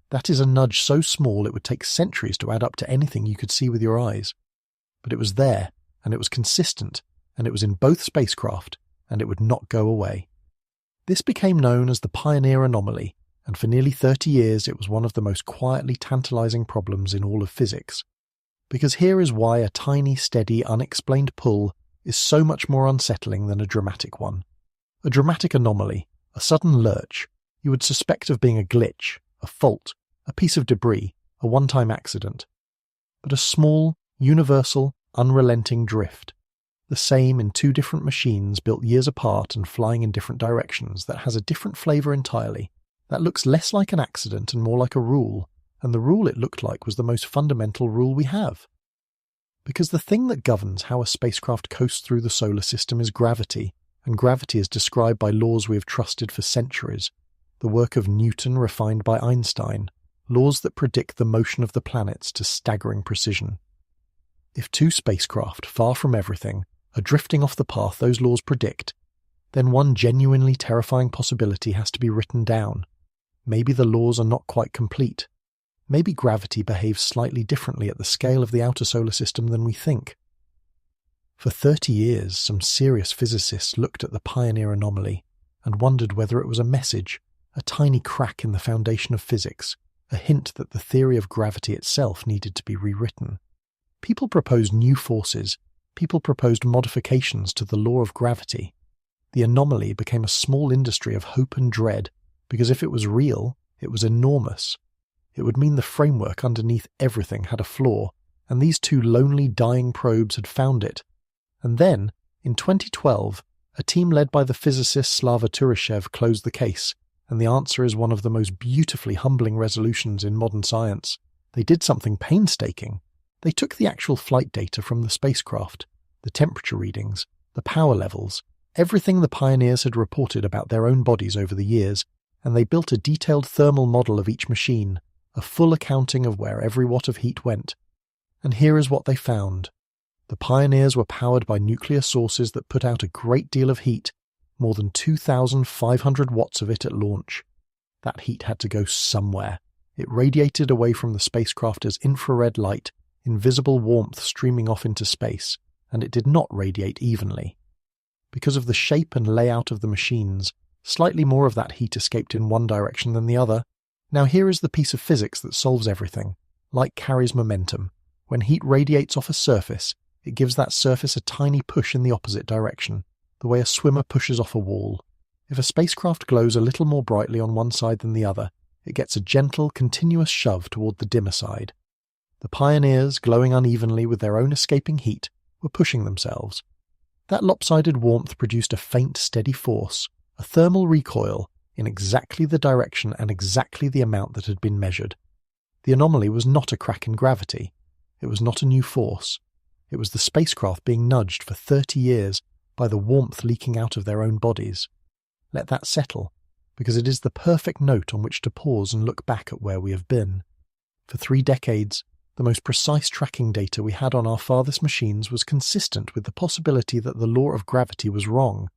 That is a nudge so small it would take centuries to add up to anything you could see with your eyes. But it was there, and it was consistent, and it was in both spacecraft, and it would not go away. This became known as the Pioneer anomaly, and for nearly 30 years it was one of the most quietly tantalizing problems in all of physics. Because here is why a tiny, steady, unexplained pull is so much more unsettling than a dramatic one. A dramatic anomaly, a sudden lurch, you would suspect of being a glitch, a fault, a piece of debris, a one-time accident. But a small, universal, unrelenting drift, the same in 2 different machines built years apart and flying in different directions, that has a different flavour entirely, that looks less like an accident and more like a rule, and the rule it looked like was the most fundamental rule we have. Because the thing that governs how a spacecraft coasts through the solar system is gravity, and gravity is described by laws we have trusted for centuries, the work of Newton refined by Einstein, laws that predict the motion of the planets to staggering precision. If two spacecraft, far from everything, are drifting off the path those laws predict, then one genuinely terrifying possibility has to be written down. Maybe the laws are not quite complete. Maybe gravity behaves slightly differently at the scale of the outer solar system than we think. For 30 years, some serious physicists looked at the Pioneer anomaly and wondered whether it was a message, a tiny crack in the foundation of physics, a hint that the theory of gravity itself needed to be rewritten. People proposed new forces. People proposed modifications to the law of gravity. The anomaly became a small industry of hope and dread, because if it was real, it was enormous. It would mean the framework underneath everything had a flaw, and these two lonely dying probes had found it. And then, in 2012, a team led by the physicist Slava Turishev closed the case, and the answer is one of the most beautifully humbling resolutions in modern science. They did something painstaking. They took the actual flight data from the spacecraft, the temperature readings, the power levels, everything the pioneers had reported about their own bodies over the years, and they built a detailed thermal model of each machine, a full accounting of where every watt of heat went. And here is what they found. The pioneers were powered by nuclear sources that put out a great deal of heat, more than 2,500 watts of it at launch. That heat had to go somewhere. It radiated away from the spacecraft as infrared light, invisible warmth streaming off into space, and it did not radiate evenly. Because of the shape and layout of the machines, slightly more of that heat escaped in one direction than the other. Now here is the piece of physics that solves everything. Light carries momentum. When heat radiates off a surface, it gives that surface a tiny push in the opposite direction, the way a swimmer pushes off a wall. If a spacecraft glows a little more brightly on one side than the other, it gets a gentle, continuous shove toward the dimmer side. The pioneers, glowing unevenly with their own escaping heat, were pushing themselves. That lopsided warmth produced a faint, steady force, a thermal recoil, in exactly the direction and exactly the amount that had been measured. The anomaly was not a crack in gravity. It was not a new force. It was the spacecraft being nudged for 30 years by the warmth leaking out of their own bodies. Let that settle, because it is the perfect note on which to pause and look back at where we have been. For 3 decades, the most precise tracking data we had on our farthest machines was consistent with the possibility that the law of gravity was wrong,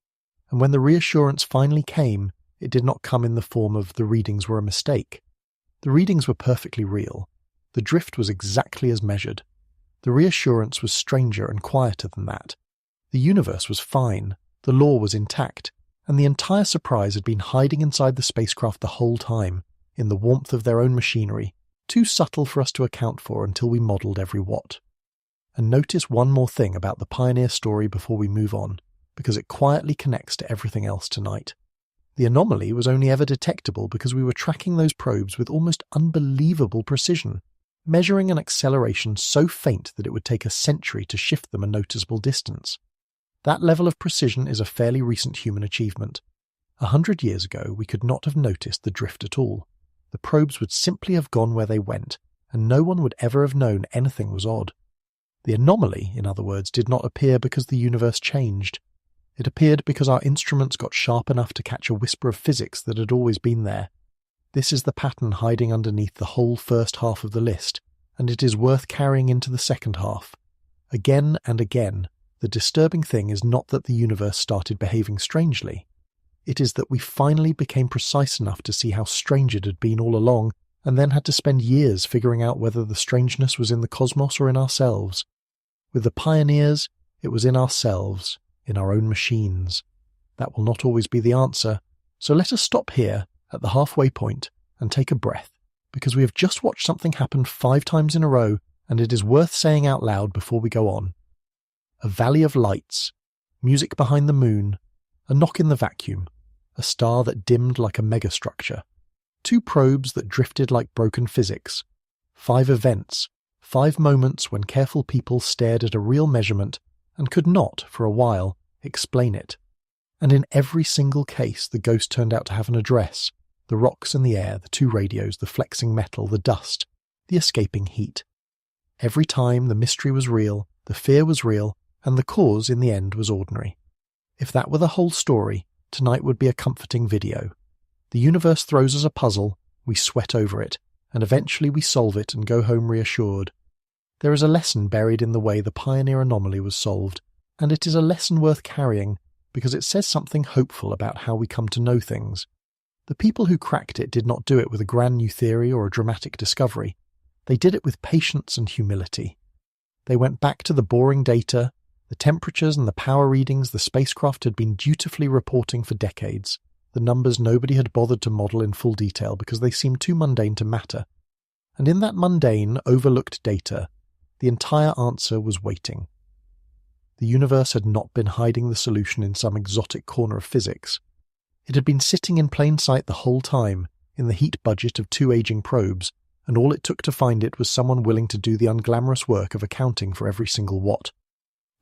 and when the reassurance finally came, it did not come in the form of the readings were a mistake. The readings were perfectly real. The drift was exactly as measured. The reassurance was stranger and quieter than that. The universe was fine, the law was intact, and the entire surprise had been hiding inside the spacecraft the whole time, in the warmth of their own machinery, too subtle for us to account for until we modelled every watt. And notice one more thing about the Pioneer story before we move on, because it quietly connects to everything else tonight. The anomaly was only ever detectable because we were tracking those probes with almost unbelievable precision, measuring an acceleration so faint that it would take a century to shift them a noticeable distance. That level of precision is a fairly recent human achievement. 100 years ago, we could not have noticed the drift at all. The probes would simply have gone where they went, and no one would ever have known anything was odd. The anomaly, in other words, did not appear because the universe changed. It appeared because our instruments got sharp enough to catch a whisper of physics that had always been there. This is the pattern hiding underneath the whole first half of the list, and it is worth carrying into the second half. Again and again, the disturbing thing is not that the universe started behaving strangely. It is that we finally became precise enough to see how strange it had been all along, and then had to spend years figuring out whether the strangeness was in the cosmos or in ourselves. With the pioneers, it was in ourselves, in our own machines. That will not always be the answer, so let us stop here, at the halfway point, and take a breath, because we have just watched something happen 5 times in a row, and it is worth saying out loud before we go on. A valley of lights, music behind the moon, a knock in the vacuum, a star that dimmed like a megastructure, 2 probes that drifted like broken physics, 5 events, 5 moments when careful people stared at a real measurement and could not, for a while, explain it. And in every single case, the ghost turned out to have an address: the rocks and the air, the 2 radios, the flexing metal, the dust, the escaping heat. Every time the mystery was real, The fear was real, and the cause in the end was ordinary. If that were the whole story, tonight would be a comforting video. The universe throws us a puzzle, we sweat over it, and eventually we solve it and go home reassured. There is a lesson buried in the way the Pioneer anomaly was solved, and it is a lesson worth carrying because it says something hopeful about how we come to know things. The people who cracked it did not do it with a grand new theory or a dramatic discovery. They did it with patience and humility. They went back to the boring data, the temperatures and the power readings the spacecraft had been dutifully reporting for decades, the numbers nobody had bothered to model in full detail because they seemed too mundane to matter. And in that mundane, overlooked data, the entire answer was waiting. The universe had not been hiding the solution in some exotic corner of physics. It had been sitting in plain sight the whole time, in the heat budget of 2 aging probes, and all it took to find it was someone willing to do the unglamorous work of accounting for every single watt.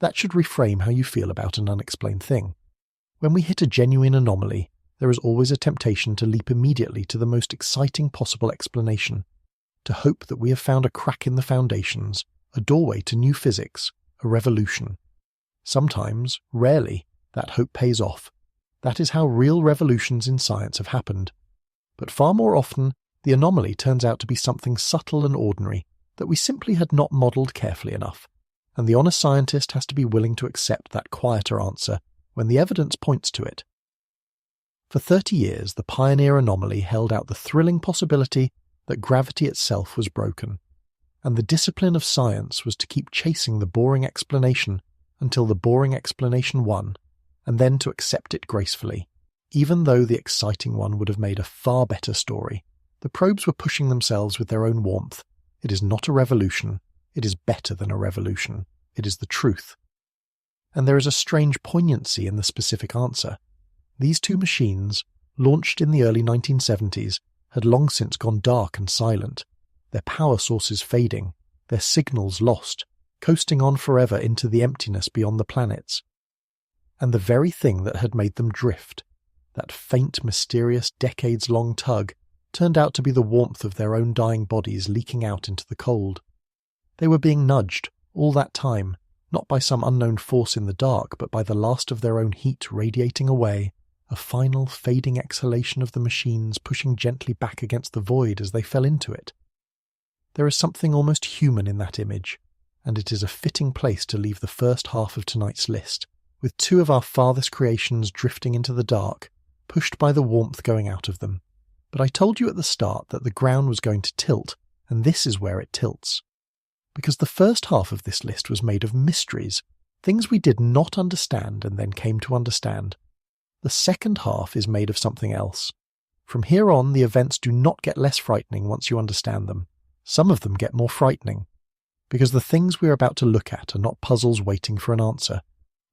That should reframe how you feel about an unexplained thing. When we hit a genuine anomaly, there is always a temptation to leap immediately to the most exciting possible explanation, to hope that we have found a crack in the foundations, a doorway to new physics, a revolution. Sometimes, rarely, that hope pays off. That is how real revolutions in science have happened. But far more often, the anomaly turns out to be something subtle and ordinary that we simply had not modelled carefully enough, and the honest scientist has to be willing to accept that quieter answer when the evidence points to it. For 30 years, the Pioneer anomaly held out the thrilling possibility that gravity itself was broken, and the discipline of science was to keep chasing the boring explanation until the boring explanation won, and then to accept it gracefully, even though the exciting one would have made a far better story. The probes were pushing themselves with their own warmth. It is not a revolution. It is better than a revolution. It is the truth. And there is a strange poignancy in the specific answer. These 2 machines, launched in the early 1970s, had long since gone dark and silent, their power sources fading, their signals lost, coasting on forever into the emptiness beyond the planets. And the very thing that had made them drift, that faint, mysterious, decades-long tug, turned out to be the warmth of their own dying bodies leaking out into the cold. They were being nudged, all that time, not by some unknown force in the dark, but by the last of their own heat radiating away, a final fading exhalation of the machines pushing gently back against the void as they fell into it. There is something almost human in that image, and it is a fitting place to leave the first half of tonight's list, with 2 of our farthest creations drifting into the dark, pushed by the warmth going out of them. But I told you at the start that the ground was going to tilt, and this is where it tilts. Because the first half of this list was made of mysteries, things we did not understand and then came to understand. The second half is made of something else. From here on, the events do not get less frightening once you understand them. Some of them get more frightening. Because the things we are about to look at are not puzzles waiting for an answer.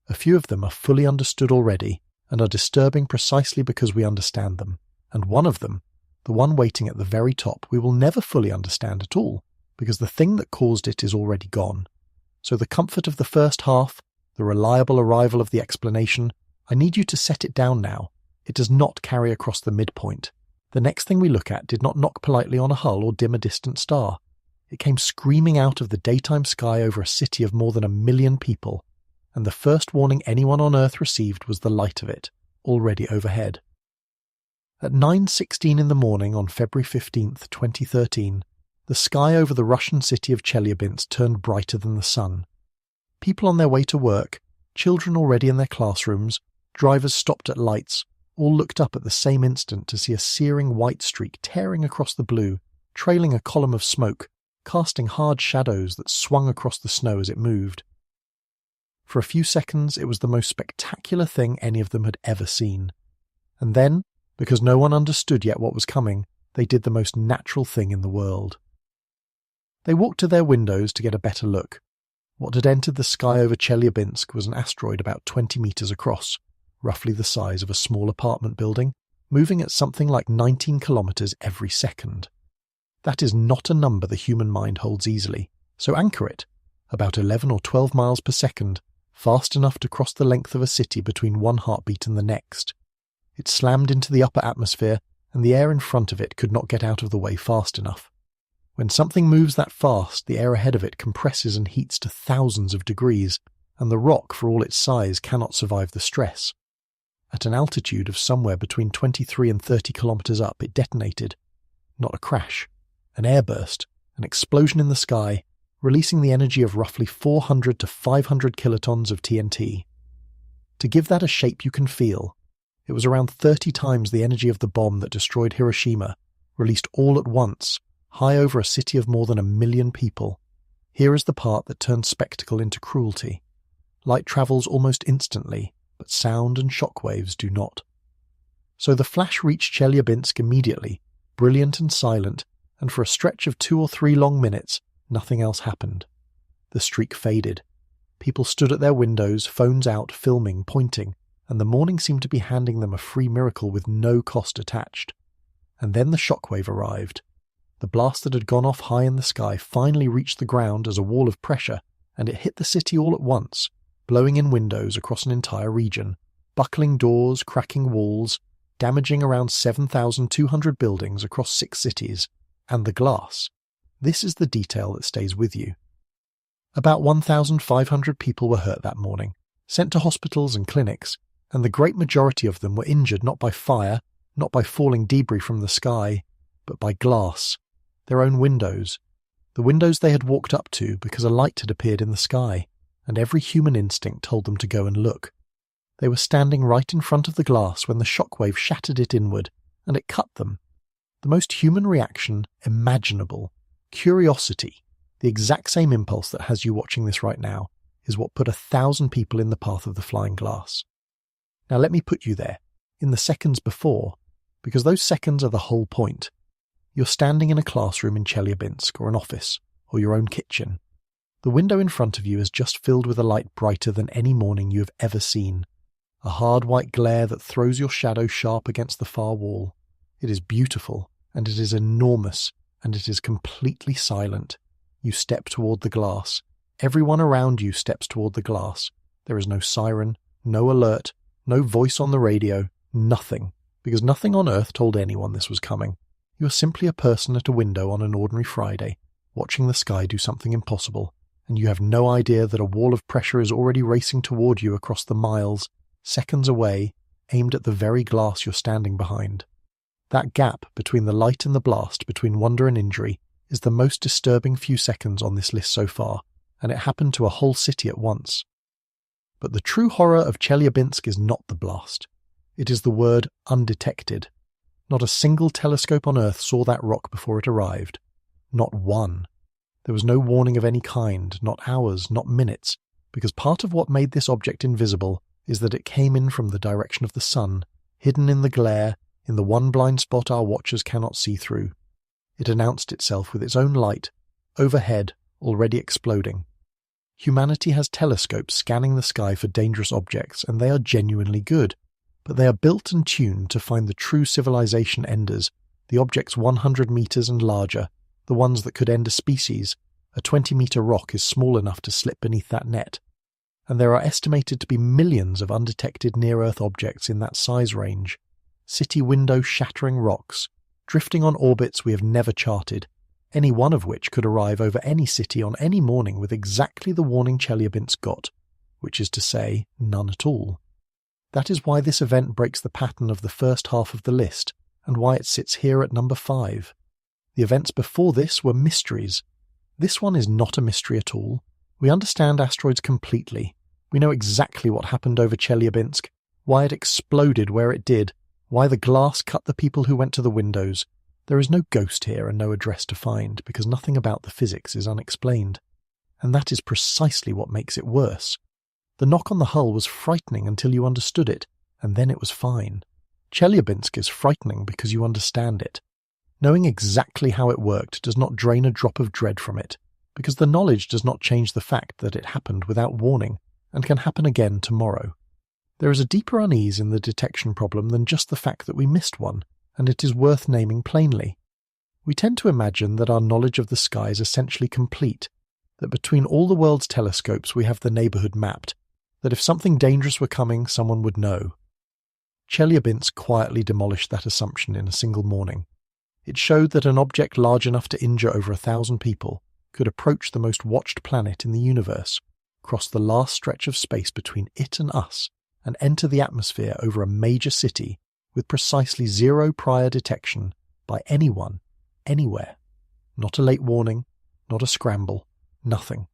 A few of them are fully understood already, and are disturbing precisely because we understand them. And one of them, the one waiting at the very top, we will never fully understand at all, because the thing that caused it is already gone. So the comfort of the first half, the reliable arrival of the explanation, I need you to set it down now. It does not carry across the midpoint. The next thing we look at did not knock politely on a hull or dim a distant star. It came screaming out of the daytime sky over a city of more than 1 million people, and the first warning anyone on Earth received was the light of it, already overhead. At 9:16 in the morning on February 15th, 2013, the sky over the Russian city of Chelyabinsk turned brighter than the sun. People on their way to work, children already in their classrooms, drivers stopped at lights, all looked up at the same instant to see a searing white streak tearing across the blue, trailing a column of smoke, casting hard shadows that swung across the snow as it moved. For a few seconds, it was the most spectacular thing any of them had ever seen. And then, because no one understood yet what was coming, they did the most natural thing in the world. They walked to their windows to get a better look. What had entered the sky over Chelyabinsk was an asteroid about 20 meters across, roughly the size of a small apartment building, moving at something like 19 kilometers every second. That is not a number the human mind holds easily, so anchor it, about 11 or 12 miles per second, fast enough to cross the length of a city between one heartbeat and the next. It slammed into the upper atmosphere, and the air in front of it could not get out of the way fast enough. When something moves that fast, the air ahead of it compresses and heats to thousands of degrees, and the rock, for all its size, cannot survive the stress. At an altitude of somewhere between 23 and 30 kilometers up, it detonated. Not a crash, an airburst, an explosion in the sky, releasing the energy of roughly 400 to 500 kilotons of TNT. To give that a shape you can feel, it was around 30 times the energy of the bomb that destroyed Hiroshima, released all at once, high over a city of more than 1 million people. Here is the part that turns spectacle into cruelty. Light travels almost instantly, but sound and shock waves do not. So the flash reached Chelyabinsk immediately, brilliant and silent, and for a stretch of 2 or 3 long minutes, nothing else happened. The streak faded. People stood at their windows, phones out, filming, pointing, and the morning seemed to be handing them a free miracle with no cost attached. And then the shockwave arrived. The blast that had gone off high in the sky finally reached the ground as a wall of pressure, and it hit the city all at once, blowing in windows across an entire region, buckling doors, cracking walls, damaging around 7,200 buildings across 6 cities, and the glass. This is the detail that stays with you. About 1,500 people were hurt that morning, sent to hospitals and clinics, and the great majority of them were injured not by fire, not by falling debris from the sky, but by glass, their own windows, the windows they had walked up to because a light had appeared in the sky, and every human instinct told them to go and look. They were standing right in front of the glass when the shockwave shattered it inward, and it cut them. The most human reaction imaginable, curiosity, the exact same impulse that has you watching this right now, is what put 1,000 people in the path of the flying glass. Now let me put you there, in the seconds before, because those seconds are the whole point. You're standing in a classroom in Chelyabinsk, or an office, or your own kitchen. The window in front of you is just filled with a light brighter than any morning you have ever seen. A hard white glare that throws your shadow sharp against the far wall. It is beautiful, and it is enormous, and it is completely silent. You step toward the glass. Everyone around you steps toward the glass. There is no siren, no alert, no voice on the radio, nothing, because nothing on earth told anyone this was coming. You are simply a person at a window on an ordinary Friday, watching the sky do something impossible, and you have no idea that a wall of pressure is already racing toward you across the miles, seconds away, aimed at the very glass you're standing behind. That gap between the light and the blast, between wonder and injury, is the most disturbing few seconds on this list so far, and it happened to a whole city at once. But the true horror of Chelyabinsk is not the blast. It is the word undetected. Not a single telescope on Earth saw that rock before it arrived. Not one. There was no warning of any kind, not hours, not minutes, because part of what made this object invisible is that it came in from the direction of the sun, hidden in the glare, in the one blind spot our watchers cannot see through. It announced itself with its own light, overhead, already exploding. Humanity has telescopes scanning the sky for dangerous objects, and they are genuinely good, but they are built and tuned to find the true civilization enders, the objects 100 meters and larger, the ones that could end a species. A 20-meter rock is small enough to slip beneath that net. And there are estimated to be millions of undetected near-Earth objects in that size range. City window-shattering rocks, drifting on orbits we have never charted, any one of which could arrive over any city on any morning with exactly the warning Chelyabinsk got, which is to say, none at all. That is why this event breaks the pattern of the first half of the list, and why it sits here at number 5. The events before this were mysteries. This one is not a mystery at all. We understand asteroids completely. We know exactly what happened over Chelyabinsk, why it exploded where it did, why the glass cut the people who went to the windows. There is no ghost here and no address to find, because nothing about the physics is unexplained. And that is precisely what makes it worse. The knock on the hull was frightening until you understood it, and then it was fine. Chelyabinsk is frightening because you understand it. Knowing exactly how it worked does not drain a drop of dread from it, because the knowledge does not change the fact that it happened without warning, and can happen again tomorrow. There is a deeper unease in the detection problem than just the fact that we missed one, and it is worth naming plainly. We tend to imagine that our knowledge of the sky is essentially complete, that between all the world's telescopes we have the neighbourhood mapped, that if something dangerous were coming, someone would know. Chelyabinsk quietly demolished that assumption in a single morning. It showed that an object large enough to injure over 1,000 people could approach the most watched planet in the universe, cross the last stretch of space between it and us, and enter the atmosphere over a major city with precisely zero prior detection by anyone, anywhere. Not a late warning, not a scramble, nothing.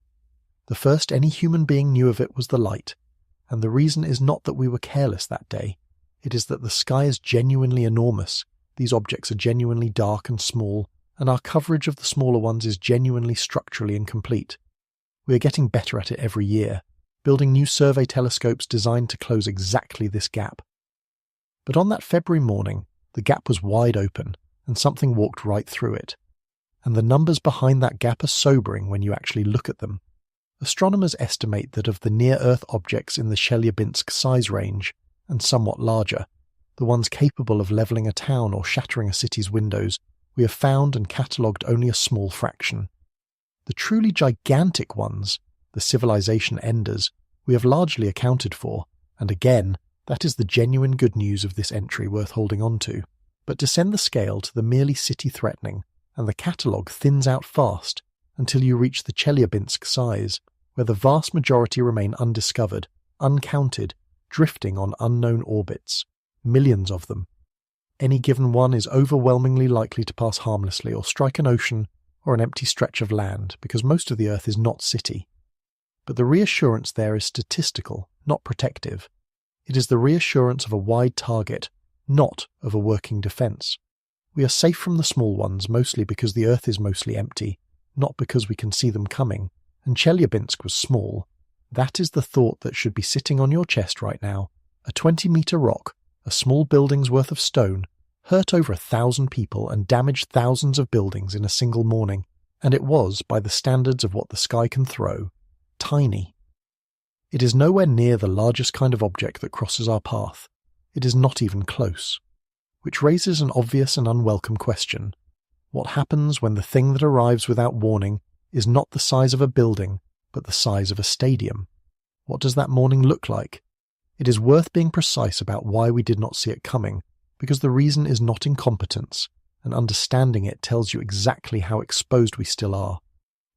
The first any human being knew of it was the light, and the reason is not that we were careless that day. It is that the sky is genuinely enormous, these objects are genuinely dark and small, and our coverage of the smaller ones is genuinely structurally incomplete. We are getting better at it every year, building new survey telescopes designed to close exactly this gap. But on that February morning, the gap was wide open, and something walked right through it. And the numbers behind that gap are sobering when you actually look at them. Astronomers estimate that of the near-Earth objects in the Chelyabinsk size range, and somewhat larger, the ones capable of levelling a town or shattering a city's windows, we have found and catalogued only a small fraction. The truly gigantic ones, the civilization enders, we have largely accounted for, and again, that is the genuine good news of this entry worth holding on to. But descend the scale to the merely city-threatening, and the catalogue thins out fast until you reach the Chelyabinsk size, where the vast majority remain undiscovered, uncounted, drifting on unknown orbits, millions of them. Any given one is overwhelmingly likely to pass harmlessly or strike an ocean or an empty stretch of land, because most of the Earth is not city. But the reassurance there is statistical, not protective. It is the reassurance of a wide target, not of a working defence. We are safe from the small ones mostly because the Earth is mostly empty, not because we can see them coming, and Chelyabinsk was small. That is the thought that should be sitting on your chest right now. A 20-metre rock, a small building's worth of stone, hurt over 1,000 people and damaged thousands of buildings in a single morning, and it was, by the standards of what the sky can throw, tiny. It is nowhere near the largest kind of object that crosses our path. It is not even close. Which raises an obvious and unwelcome question. What happens when the thing that arrives without warning is not the size of a building, but the size of a stadium? What does that morning look like? It is worth being precise about why we did not see it coming, because the reason is not incompetence, and understanding it tells you exactly how exposed we still are.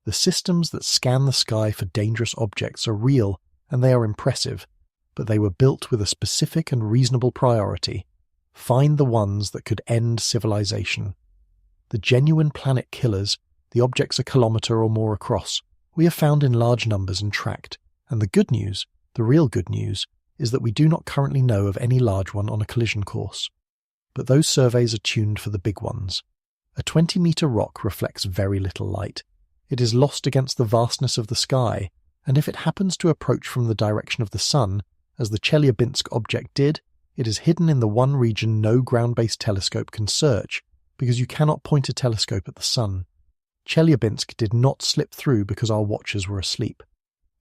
The systems that scan the sky for dangerous objects are real, and they are impressive, but they were built with a specific and reasonable priority. Find the ones that could end civilization. The genuine planet killers, the objects a kilometre or more across, we have found in large numbers and tracked, and the good news, the real good news, is that we do not currently know of any large one on a collision course. But those surveys are tuned for the big ones. A 20-metre rock reflects very little light. It is lost against the vastness of the sky, and if it happens to approach from the direction of the sun, as the Chelyabinsk object did, it is hidden in the one region no ground-based telescope can search, because you cannot point a telescope at the sun. Chelyabinsk did not slip through because our watchers were asleep.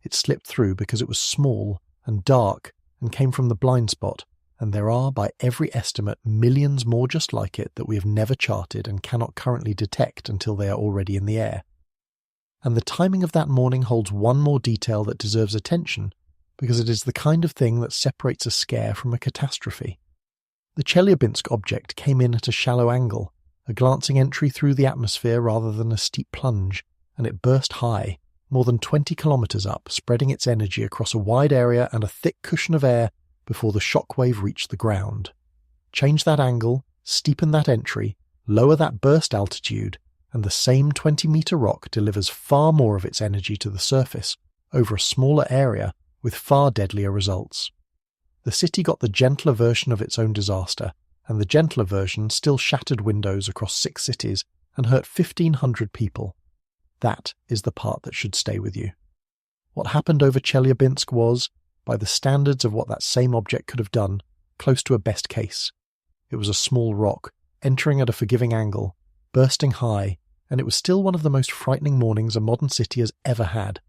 It slipped through because it was small and dark and came from the blind spot, and there are, by every estimate, millions more just like it that we have never charted and cannot currently detect until they are already in the air. And the timing of that morning holds one more detail that deserves attention, because it is the kind of thing that separates a scare from a catastrophe. The Chelyabinsk object came in at a shallow angle, a glancing entry through the atmosphere rather than a steep plunge, and it burst high, more than 20 kilometres up, spreading its energy across a wide area and a thick cushion of air before the shockwave reached the ground. Change that angle, steepen that entry, lower that burst altitude, and the same 20-metre rock delivers far more of its energy to the surface, over a smaller area, with far deadlier results. The city got the gentler version of its own disaster, and the gentler version still shattered windows across 6 cities and hurt 1,500 people. That is the part that should stay with you. What happened over Chelyabinsk was, by the standards of what that same object could have done, close to a best case. It was a small rock, entering at a forgiving angle, bursting high, and it was still one of the most frightening mornings a modern city has ever had.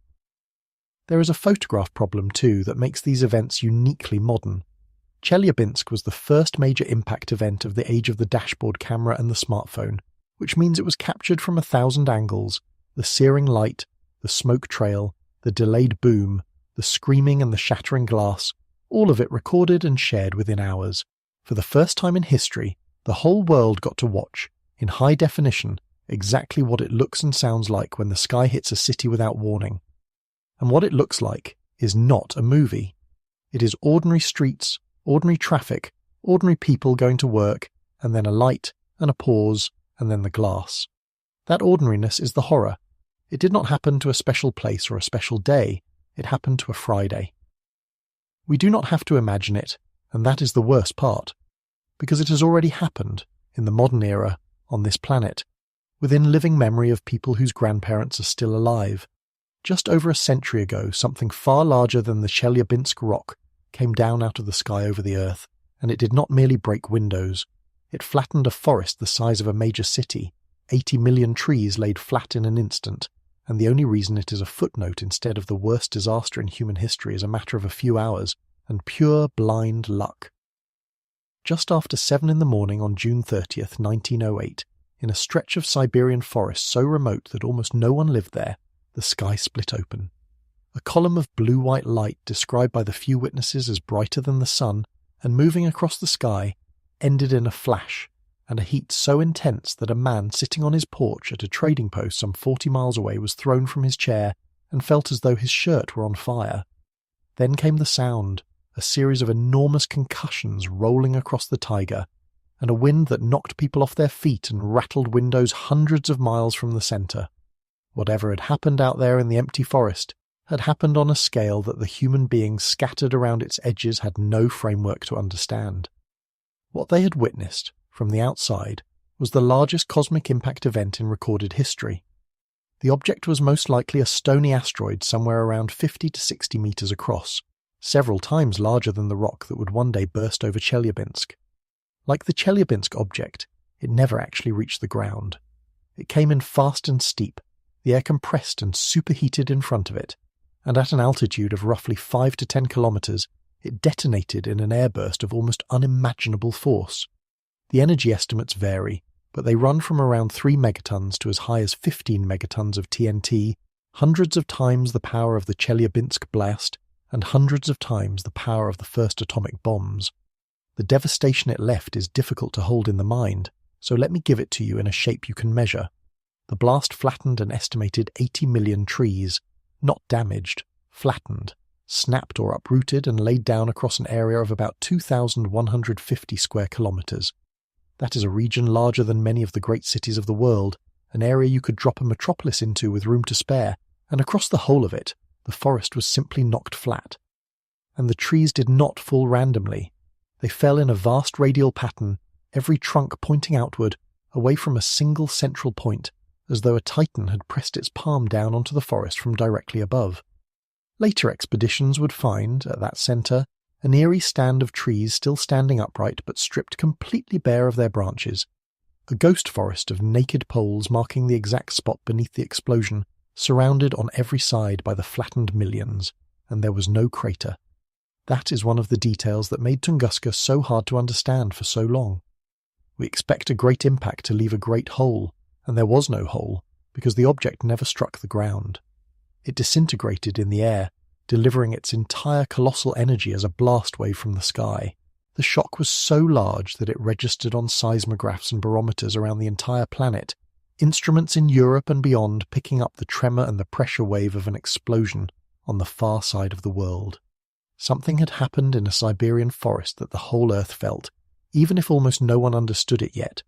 There is a photograph problem too that makes these events uniquely modern. Chelyabinsk was the first major impact event of the age of the dashboard camera and the smartphone, which means it was captured from 1,000 angles, the searing light, the smoke trail, the delayed boom, the screaming and the shattering glass, all of it recorded and shared within hours. For the first time in history, the whole world got to watch, in high definition, exactly what it looks and sounds like when the sky hits a city without warning. And what it looks like is not a movie. It is ordinary streets, ordinary traffic, ordinary people going to work, and then a light, and a pause, and then the glass. That ordinariness is the horror. It did not happen to a special place or a special day. It happened to a Friday. We do not have to imagine it, and that is the worst part, because it has already happened, in the modern era, on this planet, within living memory of people whose grandparents are still alive. Just over a century ago, something far larger than the Chelyabinsk rock came down out of the sky over the Earth, and it did not merely break windows. It flattened a forest the size of a major city. 80 million trees laid flat in an instant, and the only reason it is a footnote instead of the worst disaster in human history is a matter of a few hours, and pure blind luck. Just after 7 in the morning on June 30th, 1908, in a stretch of Siberian forest so remote that almost no one lived there, the sky split open. A column of blue-white light described by the few witnesses as brighter than the sun and moving across the sky ended in a flash and a heat so intense that a man sitting on his porch at a trading post some 40 miles away was thrown from his chair and felt as though his shirt were on fire. Then came the sound, a series of enormous concussions rolling across the taiga, and a wind that knocked people off their feet and rattled windows hundreds of miles from the centre. Whatever had happened out there in the empty forest had happened on a scale that the human beings scattered around its edges had no framework to understand. What they had witnessed, from the outside, was the largest cosmic impact event in recorded history. The object was most likely a stony asteroid somewhere around 50 to 60 metres across, several times larger than the rock that would one day burst over Chelyabinsk. Like the Chelyabinsk object, it never actually reached the ground. It came in fast and steep, the air compressed and superheated in front of it, and at an altitude of roughly 5 to 10 kilometres, it detonated in an airburst of almost unimaginable force. The energy estimates vary, but they run from around 3 megatons to as high as 15 megatons of TNT, hundreds of times the power of the Chelyabinsk blast, and hundreds of times the power of the first atomic bombs. The devastation it left is difficult to hold in the mind, so let me give it to you in a shape you can measure. The blast flattened an estimated 80 million trees, not damaged, flattened, snapped or uprooted and laid down across an area of about 2,150 square kilometres. That is a region larger than many of the great cities of the world, an area you could drop a metropolis into with room to spare, and across the whole of it, the forest was simply knocked flat. And the trees did not fall randomly. They fell in a vast radial pattern, every trunk pointing outward, away from a single central point, as though a titan had pressed its palm down onto the forest from directly above. Later expeditions would find, at that centre, an eerie stand of trees still standing upright but stripped completely bare of their branches, a ghost forest of naked poles marking the exact spot beneath the explosion, surrounded on every side by the flattened millions, and there was no crater. That is one of the details that made Tunguska so hard to understand for so long. We expect a great impact to leave a great hole, and there was no hole, because the object never struck the ground. It disintegrated in the air, delivering its entire colossal energy as a blast wave from the sky. The shock was so large that it registered on seismographs and barometers around the entire planet, instruments in Europe and beyond picking up the tremor and the pressure wave of an explosion on the far side of the world. Something had happened in a Siberian forest that the whole Earth felt, even if almost no one understood it yet.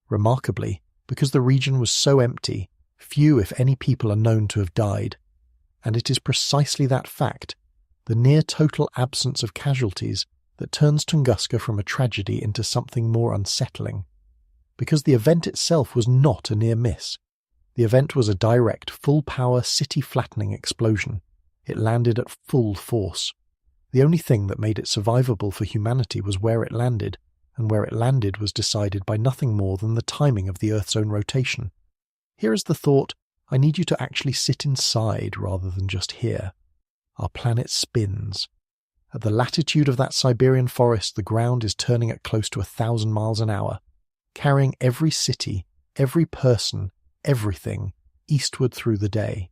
Remarkably, because the region was so empty, few if any people are known to have died. And it is precisely that fact, the near-total absence of casualties, that turns Tunguska from a tragedy into something more unsettling. Because the event itself was not a near miss. The event was a direct, full-power, city-flattening explosion. It landed at full force. The only thing that made it survivable for humanity was where it landed, and where it landed was decided by nothing more than the timing of the Earth's own rotation. Here is the thought, I need you to actually sit inside rather than just hear. Our planet spins. At the latitude of that Siberian forest, the ground is turning at close to 1,000 miles an hour, carrying every city, every person, everything, eastward through the day.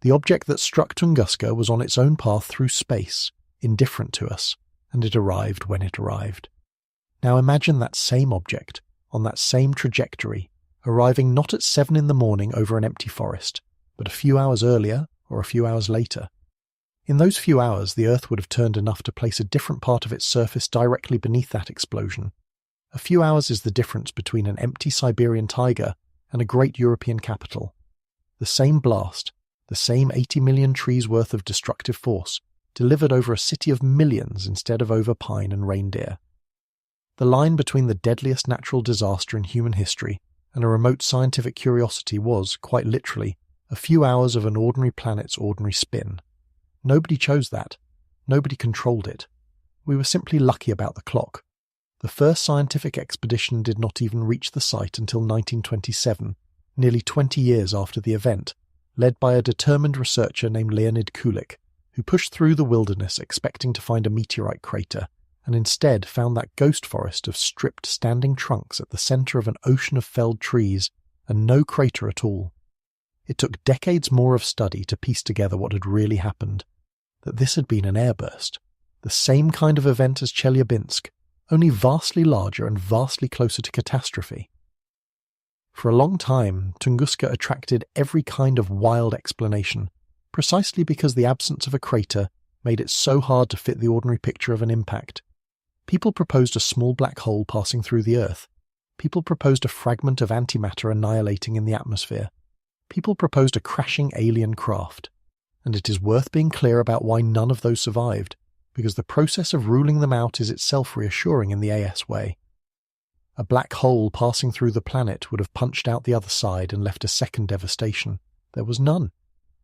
The object that struck Tunguska was on its own path through space, indifferent to us, and it arrived when it arrived. Now imagine that same object, on that same trajectory, arriving not at 7 in the morning over an empty forest, but a few hours earlier or a few hours later. In those few hours, the Earth would have turned enough to place a different part of its surface directly beneath that explosion. A few hours is the difference between an empty Siberian taiga and a great European capital. The same blast, the same 80 million trees worth of destructive force, delivered over a city of millions instead of over pine and reindeer. The line between the deadliest natural disaster in human history and a remote scientific curiosity was, quite literally, a few hours of an ordinary planet's ordinary spin. Nobody chose that. Nobody controlled it. We were simply lucky about the clock. The first scientific expedition did not even reach the site until 1927, nearly 20 years after the event, led by a determined researcher named Leonid Kulik, who pushed through the wilderness expecting to find a meteorite crater, and instead found that ghost forest of stripped standing trunks at the centre of an ocean of felled trees, and no crater at all. It took decades more of study to piece together what had really happened, that this had been an airburst, the same kind of event as Chelyabinsk, only vastly larger and vastly closer to catastrophe. For a long time, Tunguska attracted every kind of wild explanation, precisely because the absence of a crater made it so hard to fit the ordinary picture of an impact. People proposed a small black hole passing through the Earth. People proposed a fragment of antimatter annihilating in the atmosphere. People proposed a crashing alien craft. And it is worth being clear about why none of those survived, because the process of ruling them out is itself reassuring in the AS way. A black hole passing through the planet would have punched out the other side and left a second devastation. There was none.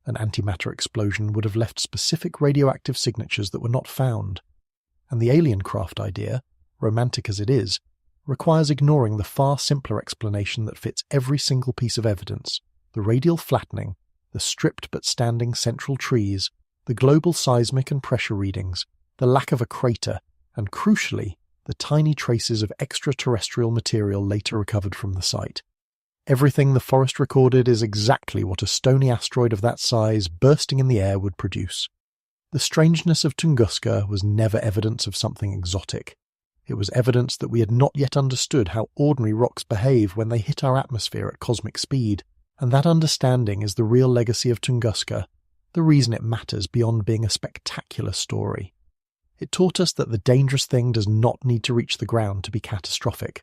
An antimatter explosion would have left specific radioactive signatures that were not found. And the alien craft idea, romantic as it is, requires ignoring the far simpler explanation that fits every single piece of evidence: the radial flattening, the stripped but standing central trees, the global seismic and pressure readings, the lack of a crater, and crucially, the tiny traces of extraterrestrial material later recovered from the site. Everything the forest recorded is exactly what a stony asteroid of that size bursting in the air would produce. The strangeness of Tunguska was never evidence of something exotic. It was evidence that we had not yet understood how ordinary rocks behave when they hit our atmosphere at cosmic speed, and that understanding is the real legacy of Tunguska, the reason it matters beyond being a spectacular story. It taught us that the dangerous thing does not need to reach the ground to be catastrophic.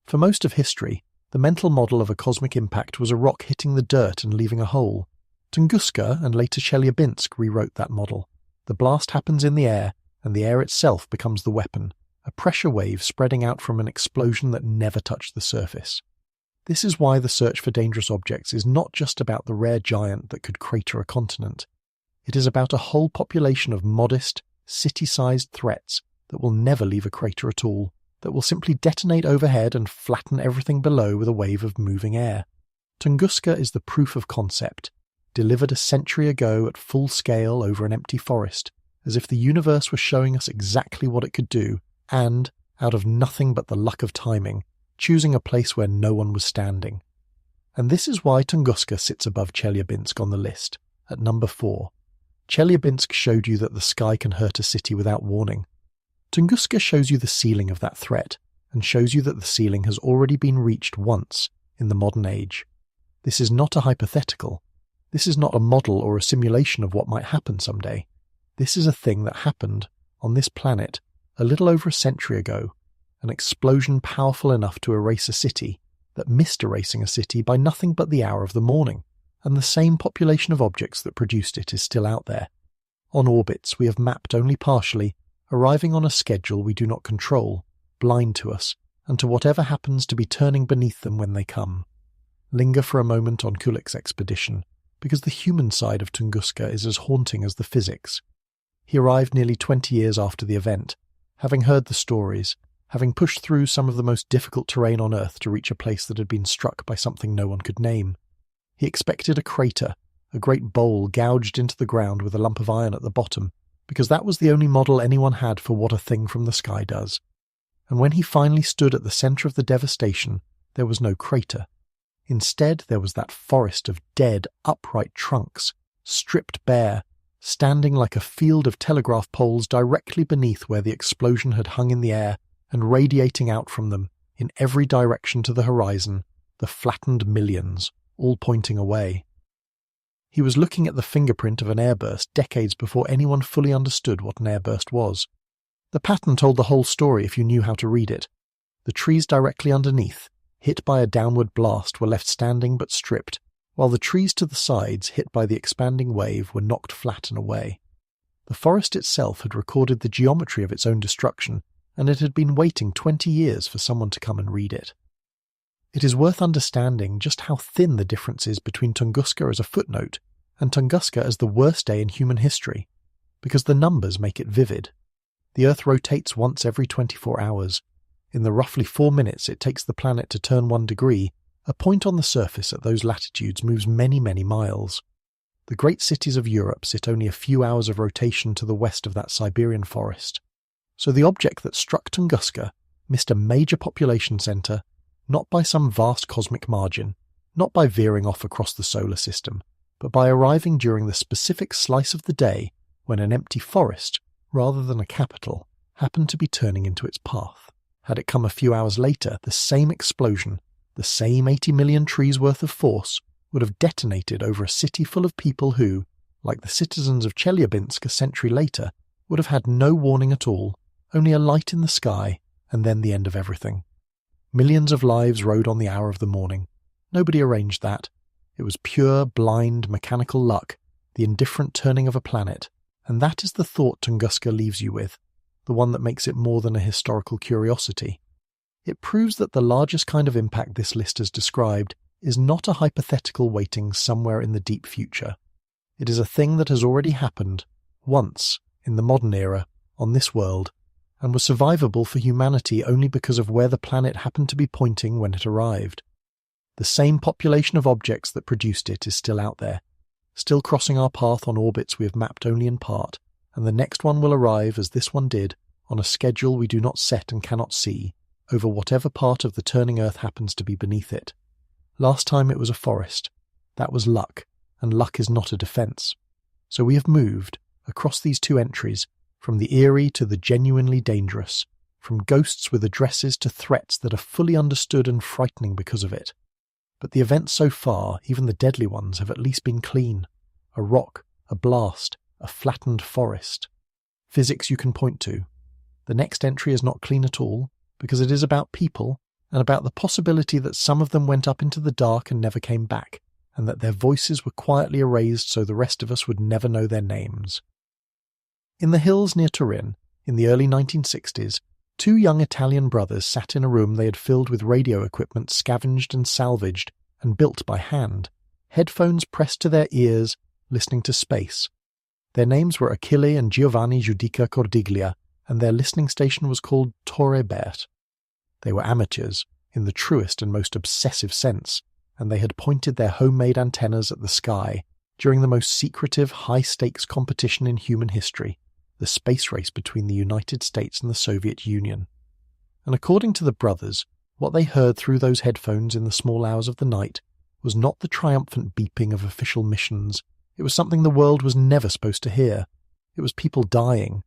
For most of history, the mental model of a cosmic impact was a rock hitting the dirt and leaving a hole. Tunguska and later Chelyabinsk rewrote that model. The blast happens in the air, and the air itself becomes the weapon, a pressure wave spreading out from an explosion that never touched the surface. This is why the search for dangerous objects is not just about the rare giant that could crater a continent. It is about a whole population of modest, city-sized threats that will never leave a crater at all, that will simply detonate overhead and flatten everything below with a wave of moving air. Tunguska is the proof of concept, delivered a century ago at full scale over an empty forest, as if the universe was showing us exactly what it could do, and, out of nothing but the luck of timing, choosing a place where no one was standing. And this is why Tunguska sits above Chelyabinsk on the list, at number 4. Chelyabinsk showed you that the sky can hurt a city without warning. Tunguska shows you the ceiling of that threat, and shows you that the ceiling has already been reached once in the modern age. This is not a hypothetical. This is not a model or a simulation of what might happen someday. This is a thing that happened, on this planet, a little over a century ago, an explosion powerful enough to erase a city, that missed erasing a city by nothing but the hour of the morning, and the same population of objects that produced it is still out there. On orbits we have mapped only partially, arriving on a schedule we do not control, blind to us, and to whatever happens to be turning beneath them when they come. Linger for a moment on Kulik's expedition, because the human side of Tunguska is as haunting as the physics. He arrived nearly 20 years after the event, having heard the stories, having pushed through some of the most difficult terrain on Earth to reach a place that had been struck by something no one could name. He expected a crater, a great bowl gouged into the ground with a lump of iron at the bottom, because that was the only model anyone had for what a thing from the sky does. And when he finally stood at the centre of the devastation, there was no crater. Instead, there was that forest of dead, upright trunks, stripped bare, standing like a field of telegraph poles directly beneath where the explosion had hung in the air and radiating out from them in every direction to the horizon, the flattened millions, all pointing away. He was looking at the fingerprint of an airburst decades before anyone fully understood what an airburst was. The pattern told the whole story if you knew how to read it. The trees directly underneath, hit by a downward blast, were left standing but stripped, while the trees to the sides, hit by the expanding wave, were knocked flat and away. The forest itself had recorded the geometry of its own destruction, and it had been waiting 20 years for someone to come and read it. It is worth understanding just how thin the difference is between Tunguska as a footnote and Tunguska as the worst day in human history, because the numbers make it vivid. The Earth rotates once every 24 hours. In the roughly 4 minutes it takes the planet to turn 1 degree, a point on the surface at those latitudes moves many, many miles. The great cities of Europe sit only a few hours of rotation to the west of that Siberian forest. So the object that struck Tunguska missed a major population centre, not by some vast cosmic margin, not by veering off across the solar system, but by arriving during the specific slice of the day when an empty forest, rather than a capital, happened to be turning into its path. Had it come a few hours later, the same explosion, the same 80 million trees worth of force, would have detonated over a city full of people who, like the citizens of Chelyabinsk a century later, would have had no warning at all, only a light in the sky, and then the end of everything. Millions of lives rode on the hour of the morning. Nobody arranged that. It was pure, blind, mechanical luck, the indifferent turning of a planet, and that is the thought Tunguska leaves you with, the one that makes it more than a historical curiosity. It proves that the largest kind of impact this list has described is not a hypothetical waiting somewhere in the deep future. It is a thing that has already happened, once, in the modern era, on this world, and was survivable for humanity only because of where the planet happened to be pointing when it arrived. The same population of objects that produced it is still out there, still crossing our path on orbits we have mapped only in part, and the next one will arrive, as this one did, on a schedule we do not set and cannot see, over whatever part of the turning Earth happens to be beneath it. Last time it was a forest. That was luck, and luck is not a defence. So we have moved, across these 2 entries, from the eerie to the genuinely dangerous, from ghosts with addresses to threats that are fully understood and frightening because of it. But the events so far, even the deadly ones, have at least been clean. A rock, a blast, a flattened forest. Physics you can point to. The next entry is not clean at all, because it is about people, and about the possibility that some of them went up into the dark and never came back, and that their voices were quietly erased so the rest of us would never know their names. In the hills near Turin, in the early 1960s, 2 young Italian brothers sat in a room they had filled with radio equipment scavenged and salvaged and built by hand, headphones pressed to their ears, listening to space. Their names were Achille and Giovanni Giudica Cordiglia, and their listening station was called Torre Bert. They were amateurs, in the truest and most obsessive sense, and they had pointed their homemade antennas at the sky during the most secretive, high-stakes competition in human history, the space race between the United States and the Soviet Union. And according to the brothers, what they heard through those headphones in the small hours of the night was not the triumphant beeping of official missions. It was something the world was never supposed to hear. It was people dying.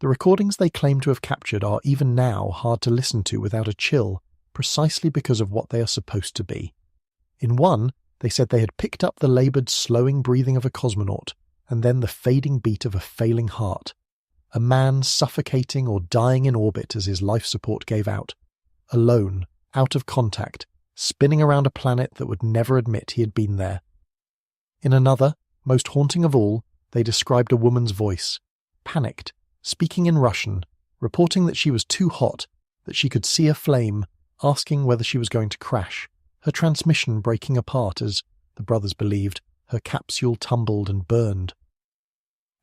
The recordings they claim to have captured are even now hard to listen to without a chill, precisely because of what they are supposed to be. In one, they said they had picked up the laboured, slowing breathing of a cosmonaut, and then the fading beat of a failing heart. A man suffocating or dying in orbit as his life support gave out. Alone, out of contact, spinning around a planet that would never admit he had been there. In another, most haunting of all, they described a woman's voice, panicked, speaking in Russian, reporting that she was too hot, that she could see a flame, asking whether she was going to crash, her transmission breaking apart as, the brothers believed, her capsule tumbled and burned.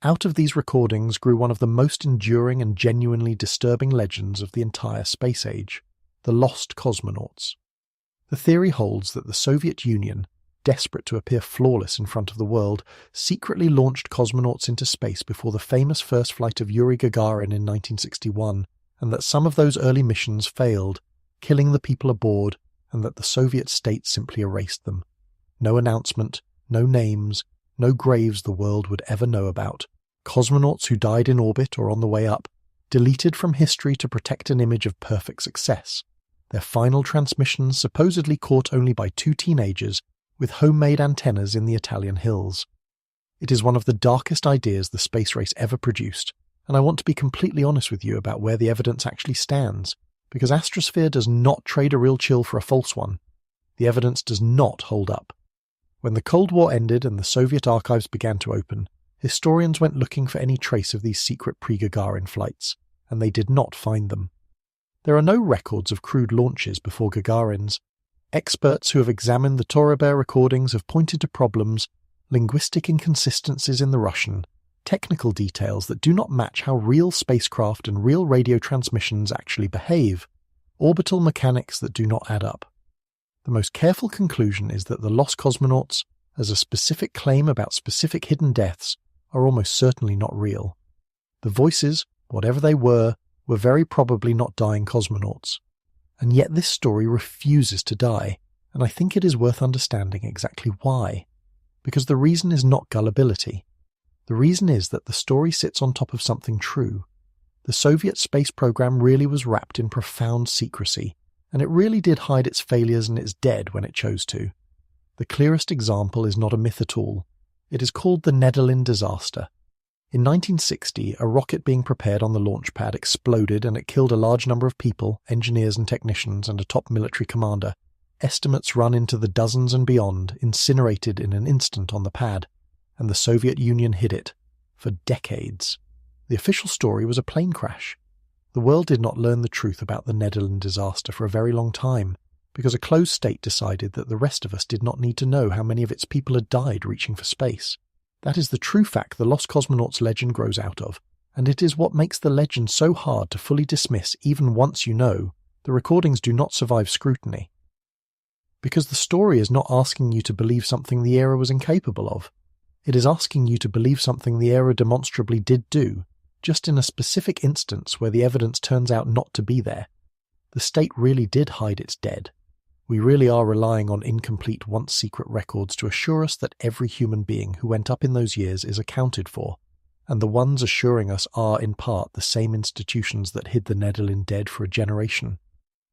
Out of these recordings grew one of the most enduring and genuinely disturbing legends of the entire space age, the lost cosmonauts. The theory holds that the Soviet Union, desperate to appear flawless in front of the world, secretly launched cosmonauts into space before the famous first flight of Yuri Gagarin in 1961, and that some of those early missions failed, killing the people aboard, and that the Soviet state simply erased them. No announcement, no names, no graves the world would ever know about. Cosmonauts who died in orbit or on the way up, deleted from history to protect an image of perfect success. their final transmissions supposedly caught only by 2 teenagers with homemade antennas in the Italian hills. It is one of the darkest ideas the space race ever produced, and I want to be completely honest with you about where the evidence actually stands, because Astrosphere does not trade a real chill for a false one. The evidence does not hold up. When the Cold War ended and the Soviet archives began to open, historians went looking for any trace of these secret pre-Gagarin flights, and they did not find them. There are no records of crewed launches before Gagarin's. Experts who have examined the Torabert recordings have pointed to problems, linguistic inconsistencies in the Russian, technical details that do not match how real spacecraft and real radio transmissions actually behave, orbital mechanics that do not add up. The most careful conclusion is that the lost cosmonauts, as a specific claim about specific hidden deaths, are almost certainly not real. The voices, whatever they were very probably not dying cosmonauts. And yet this story refuses to die, and I think it is worth understanding exactly why. Because the reason is not gullibility. The reason is that the story sits on top of something true. The Soviet space program really was wrapped in profound secrecy, and it really did hide its failures and its dead when it chose to. The clearest example is not a myth at all. It is called the Nedelin disaster. In 1960, a rocket being prepared on the launch pad exploded and it killed a large number of people, engineers and technicians, and a top military commander. Estimates run into the dozens and beyond, incinerated in an instant on the pad, and the Soviet Union hid it. For decades. The official story was a plane crash. The world did not learn the truth about the Nedelin disaster for a very long time, because a closed state decided that the rest of us did not need to know how many of its people had died reaching for space. That is the true fact the lost cosmonauts legend grows out of, and it is what makes the legend so hard to fully dismiss even once you know the recordings do not survive scrutiny. Because the story is not asking you to believe something the era was incapable of. It is asking you to believe something the era demonstrably did do, just in a specific instance where the evidence turns out not to be there. The state really did hide its dead. We really are relying on incomplete once-secret records to assure us that every human being who went up in those years is accounted for, and the ones assuring us are, in part, the same institutions that hid the Nedelin dead for a generation.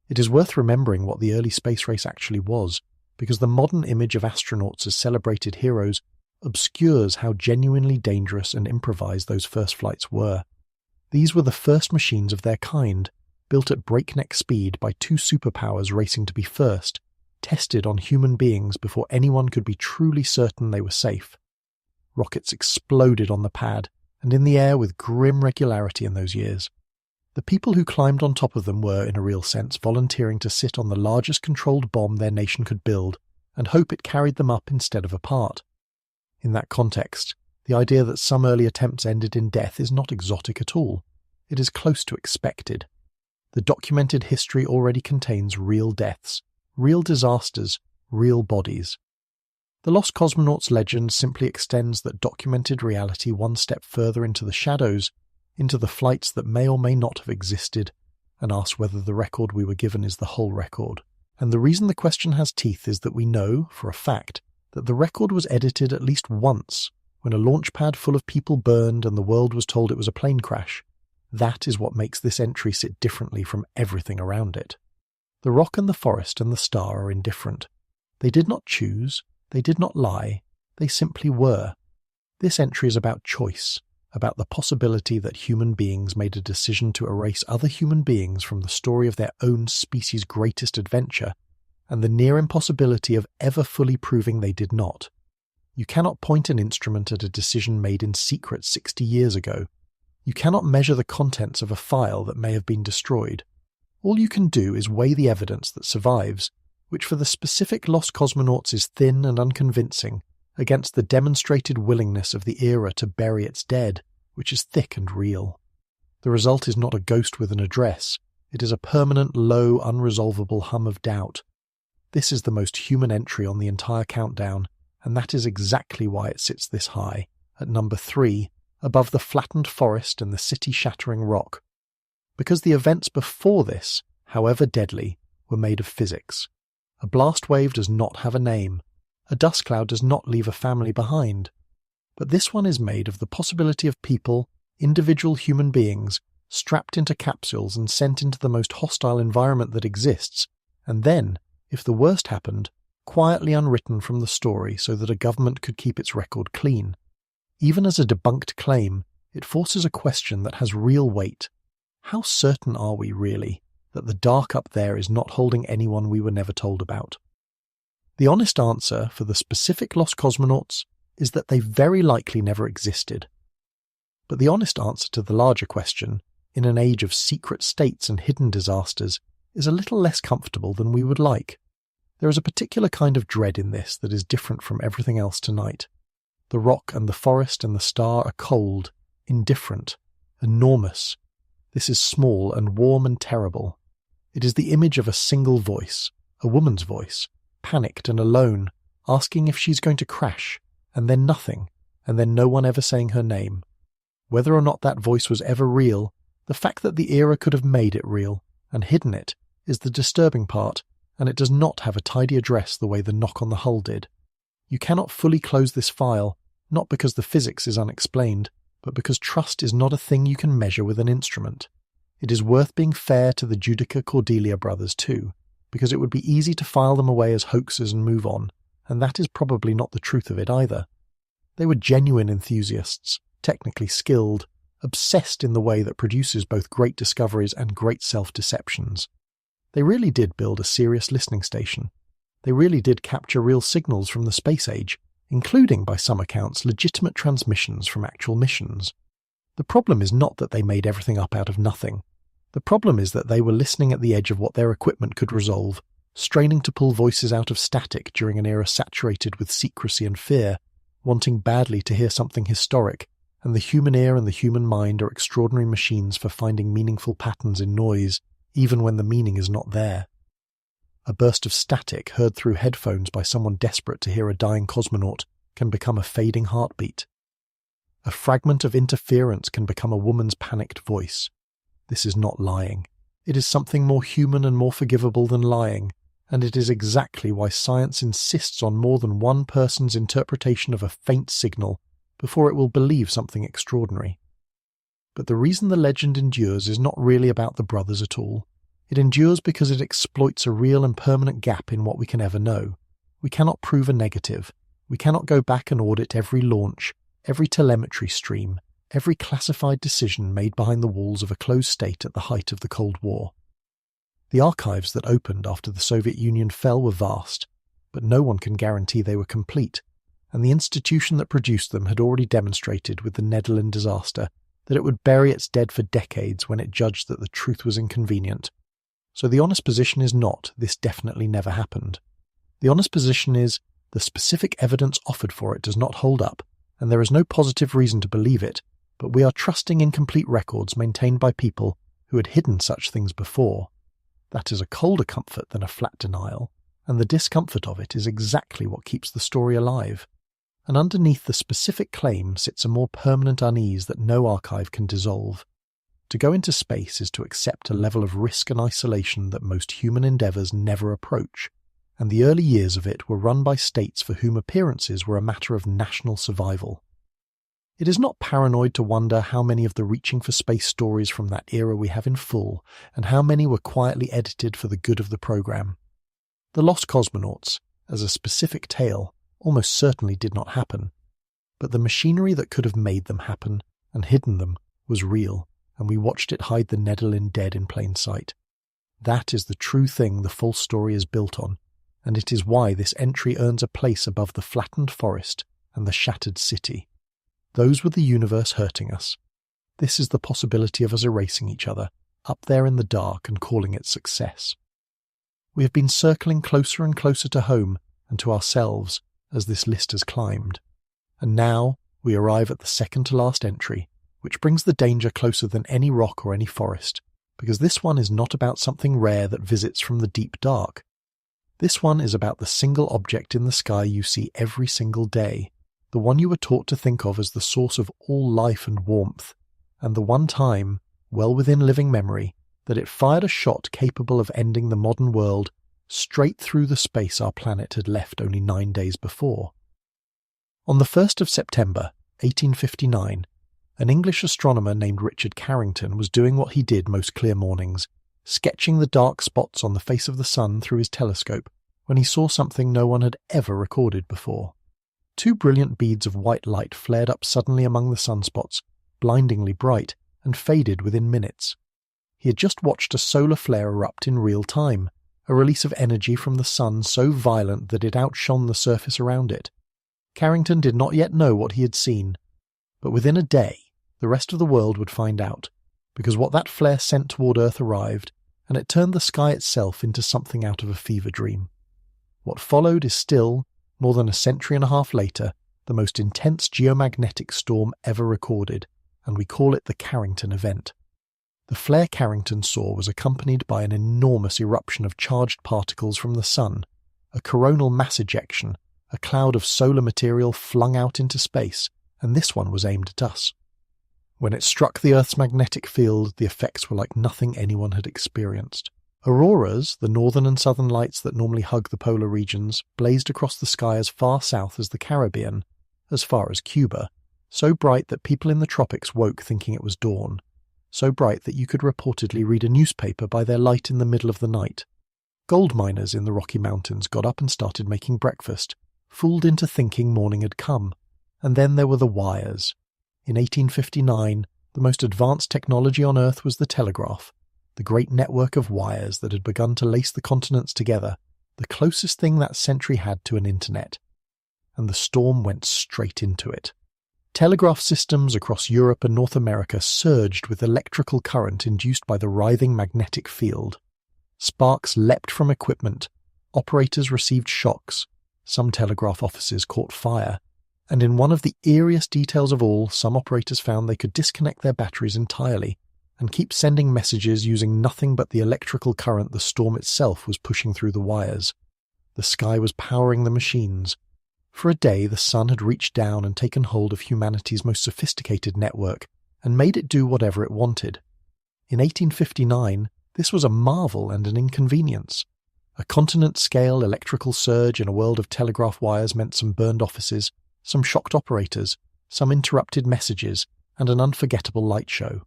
It is worth remembering what the early space race actually was, because the modern image of astronauts as celebrated heroes obscures how genuinely dangerous and improvised those first flights were. These were the first machines of their kind, built at breakneck speed by 2 superpowers racing to be first, tested on human beings before anyone could be truly certain they were safe. Rockets exploded on the pad and in the air with grim regularity in those years. The people who climbed on top of them were, in a real sense, volunteering to sit on the largest controlled bomb their nation could build and hope it carried them up instead of apart. In that context, the idea that some early attempts ended in death is not exotic at all. It is close to expected. The documented history already contains real deaths, real disasters, real bodies. The lost cosmonauts legend simply extends that documented reality one step further into the shadows, into the flights that may or may not have existed, and asks whether the record we were given is the whole record. And the reason the question has teeth is that we know, for a fact, that the record was edited at least once, when a launch pad full of people burned and the world was told it was a plane crash. That is what makes this entry sit differently from everything around it. The rock and the forest and the star are indifferent. They did not choose, they did not lie, they simply were. This entry is about choice, about the possibility that human beings made a decision to erase other human beings from the story of their own species' greatest adventure, and the near impossibility of ever fully proving they did not. You cannot point an instrument at a decision made in secret 60 years ago. You cannot measure the contents of a file that may have been destroyed. All you can do is weigh the evidence that survives, which for the specific lost cosmonauts is thin and unconvincing, against the demonstrated willingness of the era to bury its dead, which is thick and real. The result is not a ghost with an address. It is a permanent, low, unresolvable hum of doubt. This is the most human entry on the entire countdown, and that is exactly why it sits this high, at number 3, above the flattened forest and the city-shattering rock. Because the events before this, however deadly, were made of physics. A blast wave does not have a name. A dust cloud does not leave a family behind. But this one is made of the possibility of people, individual human beings, strapped into capsules and sent into the most hostile environment that exists, and then, if the worst happened, quietly unwritten from the story so that a government could keep its record clean. Even as a debunked claim, it forces a question that has real weight. How certain are we, really, that the dark up there is not holding anyone we were never told about? The honest answer for the specific lost cosmonauts is that they very likely never existed. But the honest answer to the larger question, in an age of secret states and hidden disasters, is a little less comfortable than we would like. There is a particular kind of dread in this that is different from everything else tonight. The rock and the forest and the star are cold, indifferent, enormous. This is small and warm and terrible. It is the image of a single voice, a woman's voice, panicked and alone, asking if she's going to crash, and then nothing, and then no one ever saying her name. Whether or not that voice was ever real, the fact that the era could have made it real, and hidden it, is the disturbing part, and it does not have a tidy address the way the knock on the hull did. You cannot fully close this file, not because the physics is unexplained, but because trust is not a thing you can measure with an instrument. It is worth being fair to the Judica Cordelia brothers too, because it would be easy to file them away as hoaxes and move on, and that is probably not the truth of it either. They were genuine enthusiasts, technically skilled, obsessed in the way that produces both great discoveries and great self-deceptions. They really did build a serious listening station. They really did capture real signals from the space age, including, by some accounts, legitimate transmissions from actual missions. The problem is not that they made everything up out of nothing. The problem is that they were listening at the edge of what their equipment could resolve, straining to pull voices out of static during an era saturated with secrecy and fear, wanting badly to hear something historic, and the human ear and the human mind are extraordinary machines for finding meaningful patterns in noise, even when the meaning is not there. A burst of static heard through headphones by someone desperate to hear a dying cosmonaut can become a fading heartbeat. A fragment of interference can become a woman's panicked voice. This is not lying. It is something more human and more forgivable than lying, and it is exactly why science insists on more than one person's interpretation of a faint signal before it will believe something extraordinary. But the reason the legend endures is not really about the brothers at all. It endures because it exploits a real and permanent gap in what we can ever know. We cannot prove a negative. We cannot go back and audit every launch, every telemetry stream, every classified decision made behind the walls of a closed state at the height of the Cold War. The archives that opened after the Soviet Union fell were vast, but no one can guarantee they were complete, and the institution that produced them had already demonstrated with the Netherlands disaster that it would bury its dead for decades when it judged that the truth was inconvenient. So the honest position is not, this definitely never happened. The honest position is, the specific evidence offered for it does not hold up, and there is no positive reason to believe it, but we are trusting incomplete records maintained by people who had hidden such things before. That is a colder comfort than a flat denial, and the discomfort of it is exactly what keeps the story alive. And underneath the specific claim sits a more permanent unease that no archive can dissolve. To go into space is to accept a level of risk and isolation that most human endeavours never approach, and the early years of it were run by states for whom appearances were a matter of national survival. It is not paranoid to wonder how many of the reaching for space stories from that era we have in full, and how many were quietly edited for the good of the program. The Lost Cosmonauts, as a specific tale, almost certainly did not happen, but the machinery that could have made them happen and hidden them was real, and we watched it hide the Netherlands dead in plain sight. That is the true thing the false story is built on, and it is why this entry earns a place above the flattened forest and the shattered city. Those were the universe hurting us. This is the possibility of us erasing each other, up there in the dark and calling it success. We have been circling closer and closer to home and to ourselves as this list has climbed. And now we arrive at the second to last entry, which brings the danger closer than any rock or any forest, because this one is not about something rare that visits from the deep dark. This one is about the single object in the sky you see every single day, the one you were taught to think of as the source of all life and warmth, and the one time, well within living memory, that it fired a shot capable of ending the modern world straight through the space our planet had left only 9 days before. On the 1st of September, 1859, An English astronomer named Richard Carrington was doing what he did most clear mornings, sketching the dark spots on the face of the sun through his telescope, when he saw something no one had ever recorded before. Two brilliant beads of white light flared up suddenly among the sunspots, blindingly bright, and faded within minutes. He had just watched a solar flare erupt in real time, a release of energy from the sun so violent that it outshone the surface around it. Carrington did not yet know what he had seen, but within a day, the rest of the world would find out, because what that flare sent toward Earth arrived, and it turned the sky itself into something out of a fever dream. What followed is still, more than a century and a half later, the most intense geomagnetic storm ever recorded, and we call it the Carrington event. The flare Carrington saw was accompanied by an enormous eruption of charged particles from the sun, a coronal mass ejection, a cloud of solar material flung out into space, and this one was aimed at us. When it struck the Earth's magnetic field, the effects were like nothing anyone had experienced. Auroras, the northern and southern lights that normally hug the polar regions, blazed across the sky as far south as the Caribbean, as far as Cuba, so bright that people in the tropics woke thinking it was dawn, so bright that you could reportedly read a newspaper by their light in the middle of the night. Gold miners in the Rocky Mountains got up and started making breakfast, fooled into thinking morning had come. And then there were the wires. In 1859, the most advanced technology on Earth was the telegraph, the great network of wires that had begun to lace the continents together, the closest thing that century had to an internet. And the storm went straight into it. Telegraph systems across Europe and North America surged with electrical current induced by the writhing magnetic field. Sparks leapt from equipment, operators received shocks, some telegraph offices caught fire, and in one of the eeriest details of all, some operators found they could disconnect their batteries entirely and keep sending messages using nothing but the electrical current the storm itself was pushing through the wires. The sky was powering the machines. For a day, the sun had reached down and taken hold of humanity's most sophisticated network and made it do whatever it wanted. In 1859, this was a marvel and an inconvenience. A continent-scale electrical surge in a world of telegraph wires meant some burned offices, some shocked operators, some interrupted messages, and an unforgettable light show.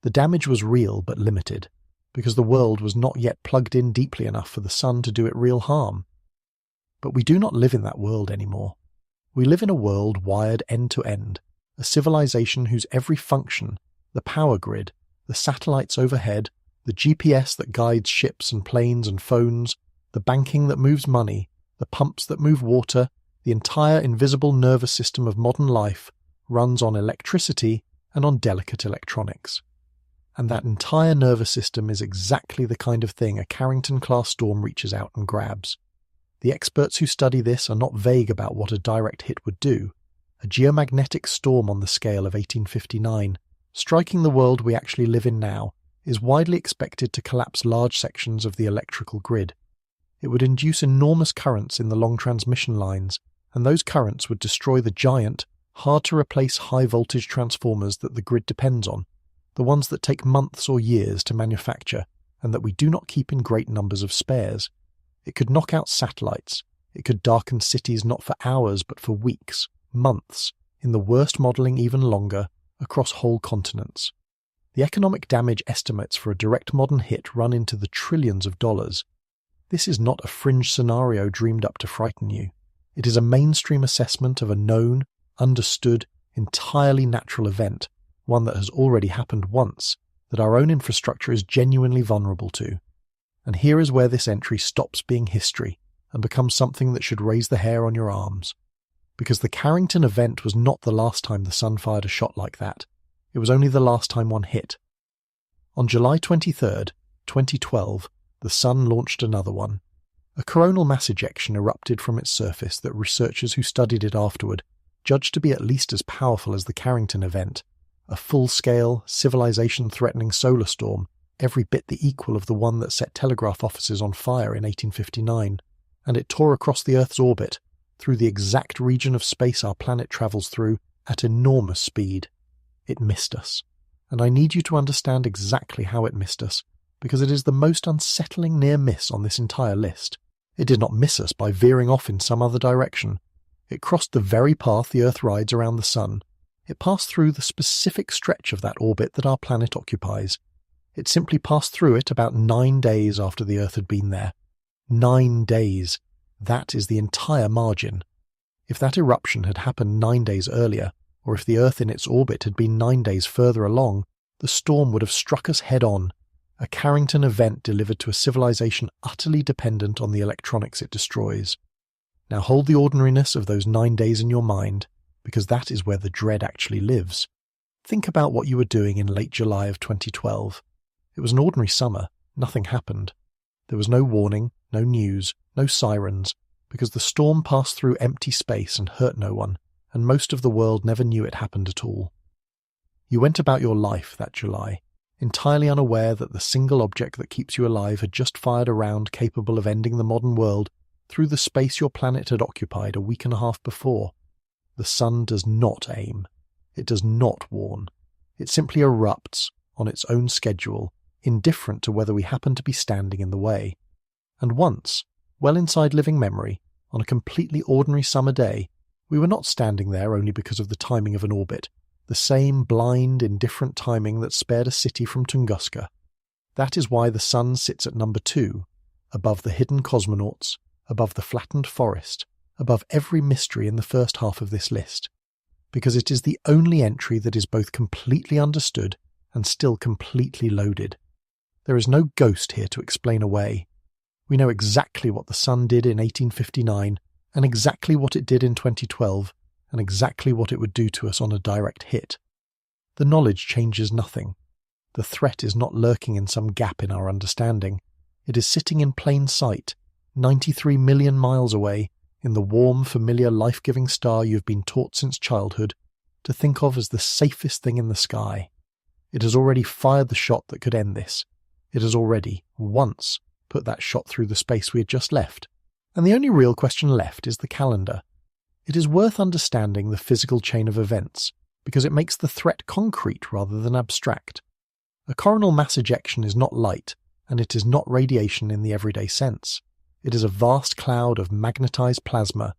The damage was real but limited, because the world was not yet plugged in deeply enough for the sun to do it real harm. But we do not live in that world anymore. We live in a world wired end to end, a civilization whose every function, the power grid, the satellites overhead, the GPS that guides ships and planes and phones, the banking that moves money, the pumps that move water, the entire invisible nervous system of modern life runs on electricity and on delicate electronics. And that entire nervous system is exactly the kind of thing a Carrington-class storm reaches out and grabs. The experts who study this are not vague about what a direct hit would do. A geomagnetic storm on the scale of 1859, striking the world we actually live in now, is widely expected to collapse large sections of the electrical grid. It would induce enormous currents in the long transmission lines, and those currents would destroy the giant, hard-to-replace high-voltage transformers that the grid depends on, the ones that take months or years to manufacture, and that we do not keep in great numbers of spares. It could knock out satellites. It could darken cities not for hours but for weeks, months, in the worst modelling even longer, across whole continents. The economic damage estimates for a direct modern hit run into the trillions of dollars. This is not a fringe scenario dreamed up to frighten you. It is a mainstream assessment of a known, understood, entirely natural event, one that has already happened once, that our own infrastructure is genuinely vulnerable to. And here is where this entry stops being history and becomes something that should raise the hair on your arms. Because the Carrington event was not the last time the sun fired a shot like that. It was only the last time one hit. On July 23rd, 2012, the sun launched another one. A coronal mass ejection erupted from its surface that researchers who studied it afterward judged to be at least as powerful as the Carrington event, a full-scale, civilization-threatening solar storm, every bit the equal of the one that set telegraph offices on fire in 1859, and it tore across the Earth's orbit, through the exact region of space our planet travels through, at enormous speed. It missed us, and I need you to understand exactly how it missed us, because it is the most unsettling near miss on this entire list. It did not miss us by veering off in some other direction. It crossed the very path the Earth rides around the sun, It passed through the specific stretch of that orbit that our planet occupies. It simply passed through it about 9 days after the Earth had been there. 9 days. That is the entire margin. If that eruption had happened 9 days earlier, or if the Earth in its orbit had been 9 days further along, the storm would have struck us head-on, a Carrington event delivered to a civilization utterly dependent on the electronics it destroys. Now hold the ordinariness of those 9 days in your mind, because that is where the dread actually lives. Think about what you were doing in late July of 2012. It was an ordinary summer. Nothing happened. There was no warning, no news, no sirens, because the storm passed through empty space and hurt no one, and most of the world never knew it happened at all. You went about your life that July, entirely unaware that the single object that keeps you alive had just fired a round capable of ending the modern world through the space your planet had occupied a week and a half before. The sun does not aim. It does not warn. It simply erupts on its own schedule, indifferent to whether we happen to be standing in the way. And once, well inside living memory, on a completely ordinary summer day, we were not standing there only because of the timing of an orbit, the same blind, indifferent timing that spared a city from Tunguska. That is why the sun sits at number 2, above the hidden cosmonauts, above the flattened forest, above every mystery in the first half of this list, because it is the only entry that is both completely understood and still completely loaded. There is no ghost here to explain away. We know exactly what the sun did in 1859, and exactly what it did in 2012, and exactly what it would do to us on a direct hit. The knowledge changes nothing. The threat is not lurking in some gap in our understanding. It is sitting in plain sight, 93 million miles away, in the warm, familiar, life-giving star you've been taught since childhood to think of as the safest thing in the sky. It has already fired the shot that could end this. It has already, once, put that shot through the space we had just left. And the only real question left is the calendar. It is worth understanding the physical chain of events, because it makes the threat concrete rather than abstract. A coronal mass ejection is not light, and it is not radiation in the everyday sense. It is a vast cloud of magnetized plasma,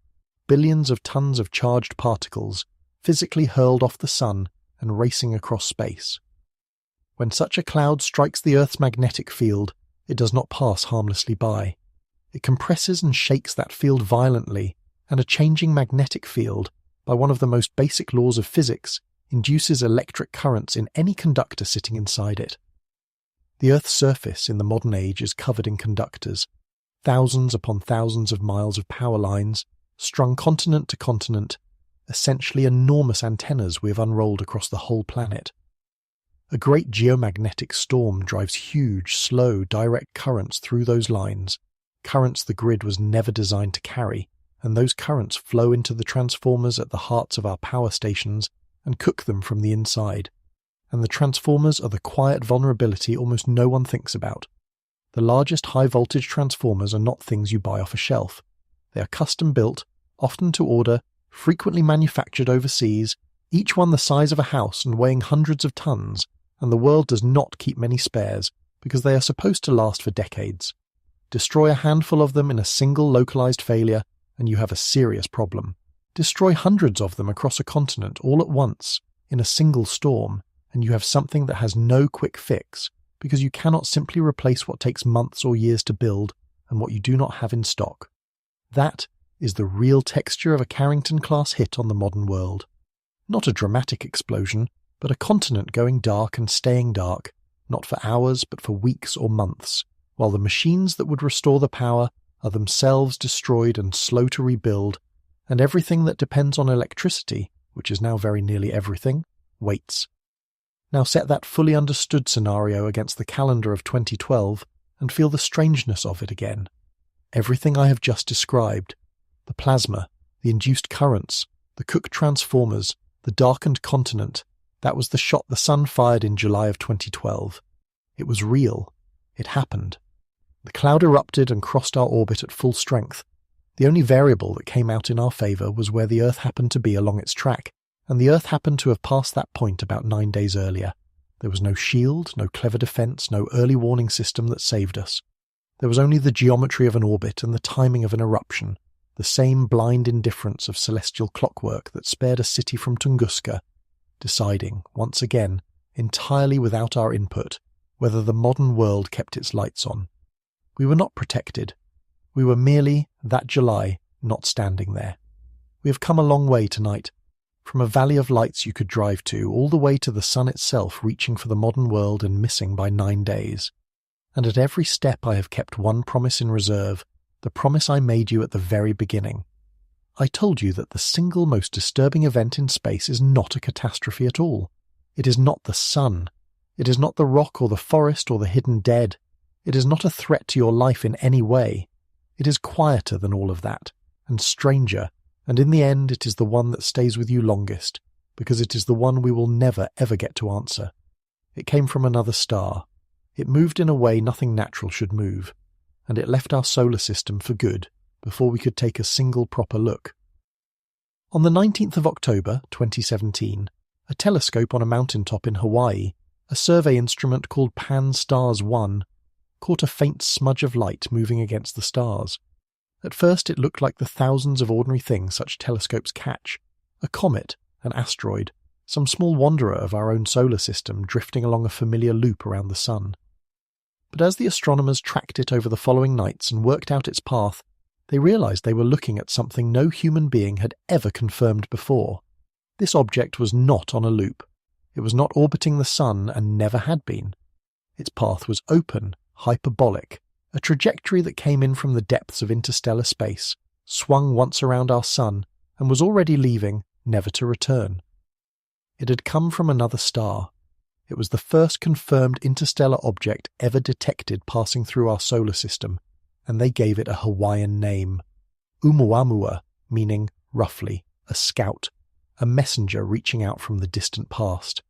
billions of tons of charged particles, physically hurled off the sun and racing across space. When such a cloud strikes the Earth's magnetic field, it does not pass harmlessly by. It compresses and shakes that field violently, and a changing magnetic field, by one of the most basic laws of physics, induces electric currents in any conductor sitting inside it. The Earth's surface in the modern age is covered in conductors, thousands upon thousands of miles of power lines, strung continent to continent, essentially enormous antennas we have unrolled across the whole planet. A great geomagnetic storm drives huge, slow, direct currents through those lines, currents the grid was never designed to carry, and those currents flow into the transformers at the hearts of our power stations and cook them from the inside. And the transformers are the quiet vulnerability almost no one thinks about. The largest high-voltage transformers are not things you buy off a shelf. They are custom-built, often to order, frequently manufactured overseas, each one the size of a house and weighing hundreds of tons, and the world does not keep many spares because they are supposed to last for decades. Destroy a handful of them in a single localized failure, and you have a serious problem. Destroy hundreds of them across a continent all at once, in a single storm, and you have something that has no quick fix, because you cannot simply replace what takes months or years to build and what you do not have in stock. That is the real texture of a Carrington-class hit on the modern world. Not a dramatic explosion, but a continent going dark and staying dark, not for hours but for weeks or months, while the machines that would restore the power are themselves destroyed and slow to rebuild, and everything that depends on electricity, which is now very nearly everything, waits. Now set that fully understood scenario against the calendar of 2012 and feel the strangeness of it again. Everything I have just described, the plasma, the induced currents, the cooked transformers, the darkened continent, that was the shot the sun fired in July of 2012. It was real. It happened. The cloud erupted and crossed our orbit at full strength. The only variable that came out in our favour was where the Earth happened to be along its track, and the Earth happened to have passed that point about 9 days earlier. There was no shield, no clever defence, no early warning system that saved us. There was only the geometry of an orbit and the timing of an eruption, the same blind indifference of celestial clockwork that spared a city from Tunguska, deciding, once again, entirely without our input, whether the modern world kept its lights on. We were not protected. We were merely, that July, not standing there. We have come a long way tonight, from a valley of lights you could drive to, all the way to the sun itself reaching for the modern world and missing by 9 days. And at every step I have kept one promise in reserve, the promise I made you at the very beginning. I told you that the single most disturbing event in space is not a catastrophe at all. It is not the sun. It is not the rock or the forest or the hidden dead. It is not a threat to your life in any way. It is quieter than all of that, and stranger, and in the end it is the one that stays with you longest, because it is the one we will never ever get to answer. It came from another star. It moved in a way nothing natural should move, and it left our solar system for good before we could take a single proper look. On the 19th of October 2017, a telescope on a mountaintop in Hawaii, a survey instrument called Pan-STARRS 1, caught a faint smudge of light moving against the stars. At first it looked like the thousands of ordinary things such telescopes catch, a comet, an asteroid, some small wanderer of our own solar system drifting along a familiar loop around the sun. But as the astronomers tracked it over the following nights and worked out its path, they realized they were looking at something no human being had ever confirmed before. This object was not on a loop. It was not orbiting the sun and never had been. Its path was open, hyperbolic, a trajectory that came in from the depths of interstellar space, swung once around our sun, and was already leaving, never to return. It had come from another star. It was the first confirmed interstellar object ever detected passing through our solar system, and they gave it a Hawaiian name. Oumuamua, meaning, roughly, a scout, a messenger reaching out from the distant past.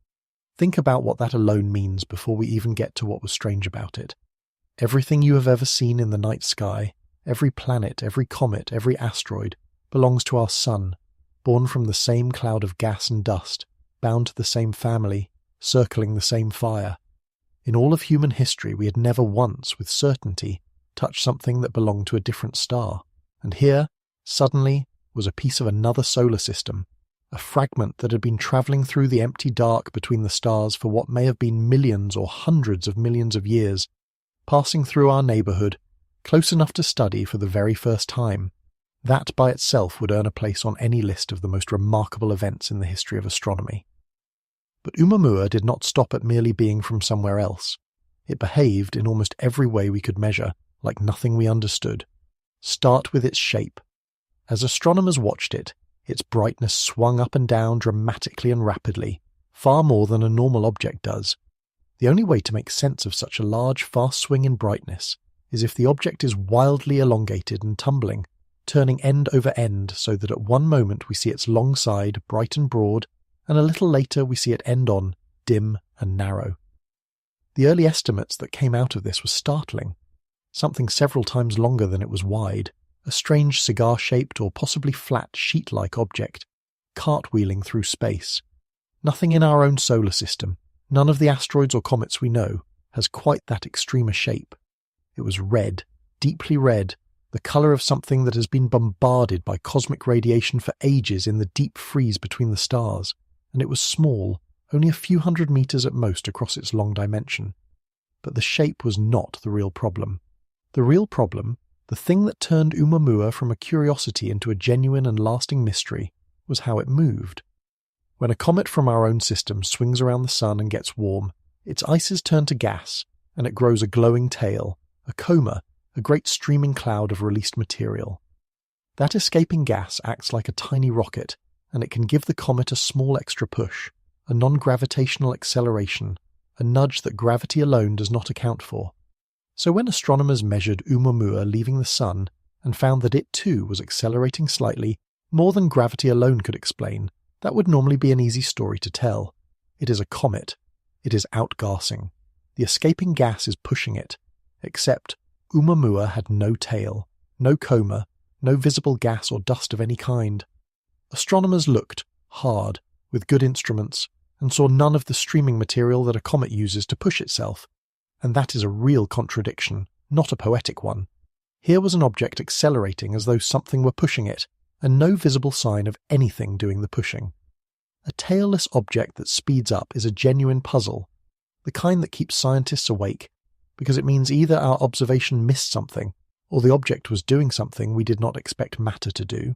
Think about what that alone means before we even get to what was strange about it. Everything you have ever seen in the night sky, every planet, every comet, every asteroid, belongs to our sun, born from the same cloud of gas and dust, bound to the same family, circling the same fire. In all of human history we had never once, with certainty, touched something that belonged to a different star. And here, suddenly, was a piece of another solar system, a fragment that had been travelling through the empty dark between the stars for what may have been millions or hundreds of millions of years, passing through our neighbourhood, close enough to study for the very first time. That by itself would earn a place on any list of the most remarkable events in the history of astronomy. But Oumuamua did not stop at merely being from somewhere else. It behaved in almost every way we could measure, like nothing we understood. Start with its shape. As astronomers watched it, its brightness swung up and down dramatically and rapidly, far more than a normal object does. The only way to make sense of such a large, fast swing in brightness is if the object is wildly elongated and tumbling, turning end over end so that at one moment we see its long side, bright and broad, and a little later we see it end on, dim and narrow. The early estimates that came out of this were startling. Something several times longer than it was wide, a strange cigar-shaped or possibly flat sheet-like object, cartwheeling through space. Nothing in our own solar system, none of the asteroids or comets we know, has quite that extreme a shape. It was red, deeply red, the colour of something that has been bombarded by cosmic radiation for ages in the deep freeze between the stars, and it was small, only a few hundred metres at most across its long dimension. But the shape was not the real problem. The real problem, the thing that turned Oumuamua from a curiosity into a genuine and lasting mystery, was how it moved. When a comet from our own system swings around the sun and gets warm, its ices turn to gas, and it grows a glowing tail, a coma, a great streaming cloud of released material. That escaping gas acts like a tiny rocket, and it can give the comet a small extra push, a non-gravitational acceleration, a nudge that gravity alone does not account for. So when astronomers measured Oumuamua leaving the sun and found that it too was accelerating slightly, more than gravity alone could explain, that would normally be an easy story to tell. It is a comet. It is outgassing. The escaping gas is pushing it. Except Oumuamua had no tail, no coma, no visible gas or dust of any kind. Astronomers looked, hard, with good instruments, and saw none of the streaming material that a comet uses to push itself. And that is a real contradiction, not a poetic one. Here was an object accelerating as though something were pushing it, and no visible sign of anything doing the pushing. A tailless object that speeds up is a genuine puzzle, the kind that keeps scientists awake, because it means either our observation missed something, or the object was doing something we did not expect matter to do.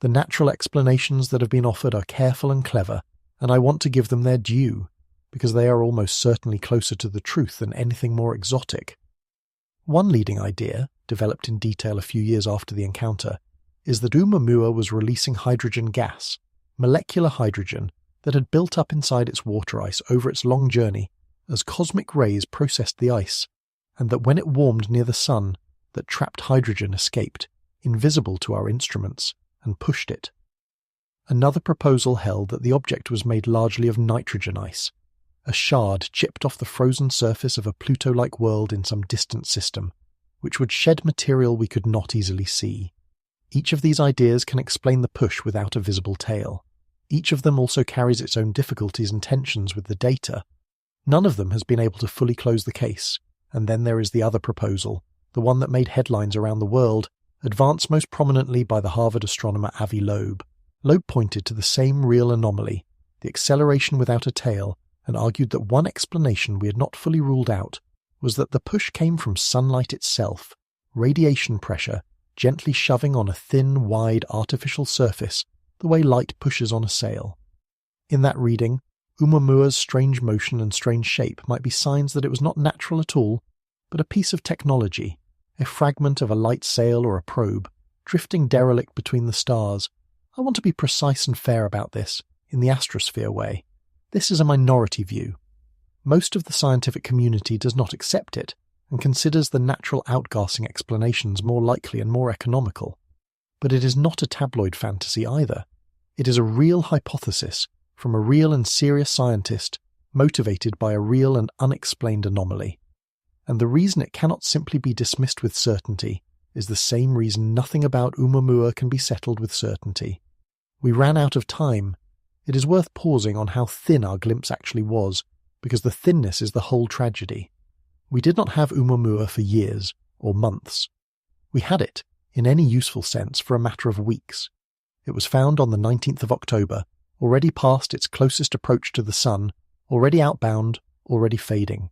The natural explanations that have been offered are careful and clever, and I want to give them their due, because they are almost certainly closer to the truth than anything more exotic. One leading idea, developed in detail a few years after the encounter, is that Oumuamua was releasing hydrogen gas, molecular hydrogen, that had built up inside its water ice over its long journey as cosmic rays processed the ice, and that when it warmed near the sun, that trapped hydrogen escaped, invisible to our instruments, and pushed it. Another proposal held that the object was made largely of nitrogen ice, a shard chipped off the frozen surface of a Pluto-like world in some distant system, which would shed material we could not easily see. Each of these ideas can explain the push without a visible tail. Each of them also carries its own difficulties and tensions with the data. None of them has been able to fully close the case, and then there is the other proposal, the one that made headlines around the world, advanced most prominently by the Harvard astronomer Avi Loeb. Loeb pointed to the same real anomaly, the acceleration without a tail, and argued that one explanation we had not fully ruled out was that the push came from sunlight itself, radiation pressure, gently shoving on a thin, wide, artificial surface, the way light pushes on a sail. In that reading, Oumuamua's strange motion and strange shape might be signs that it was not natural at all, but a piece of technology, a fragment of a light sail or a probe, drifting derelict between the stars. I want to be precise and fair about this, in the Astrosphere way. This is a minority view. Most of the scientific community does not accept it, and considers the natural outgassing explanations more likely and more economical. But it is not a tabloid fantasy either. It is a real hypothesis from a real and serious scientist motivated by a real and unexplained anomaly. And the reason it cannot simply be dismissed with certainty is the same reason nothing about Oumuamua can be settled with certainty. We ran out of time. It is worth pausing on how thin our glimpse actually was, because the thinness is the whole tragedy. We did not have Oumuamua for years, or months. We had it, in any useful sense, for a matter of weeks. It was found on the 19th of October, already past its closest approach to the sun, already outbound, already fading.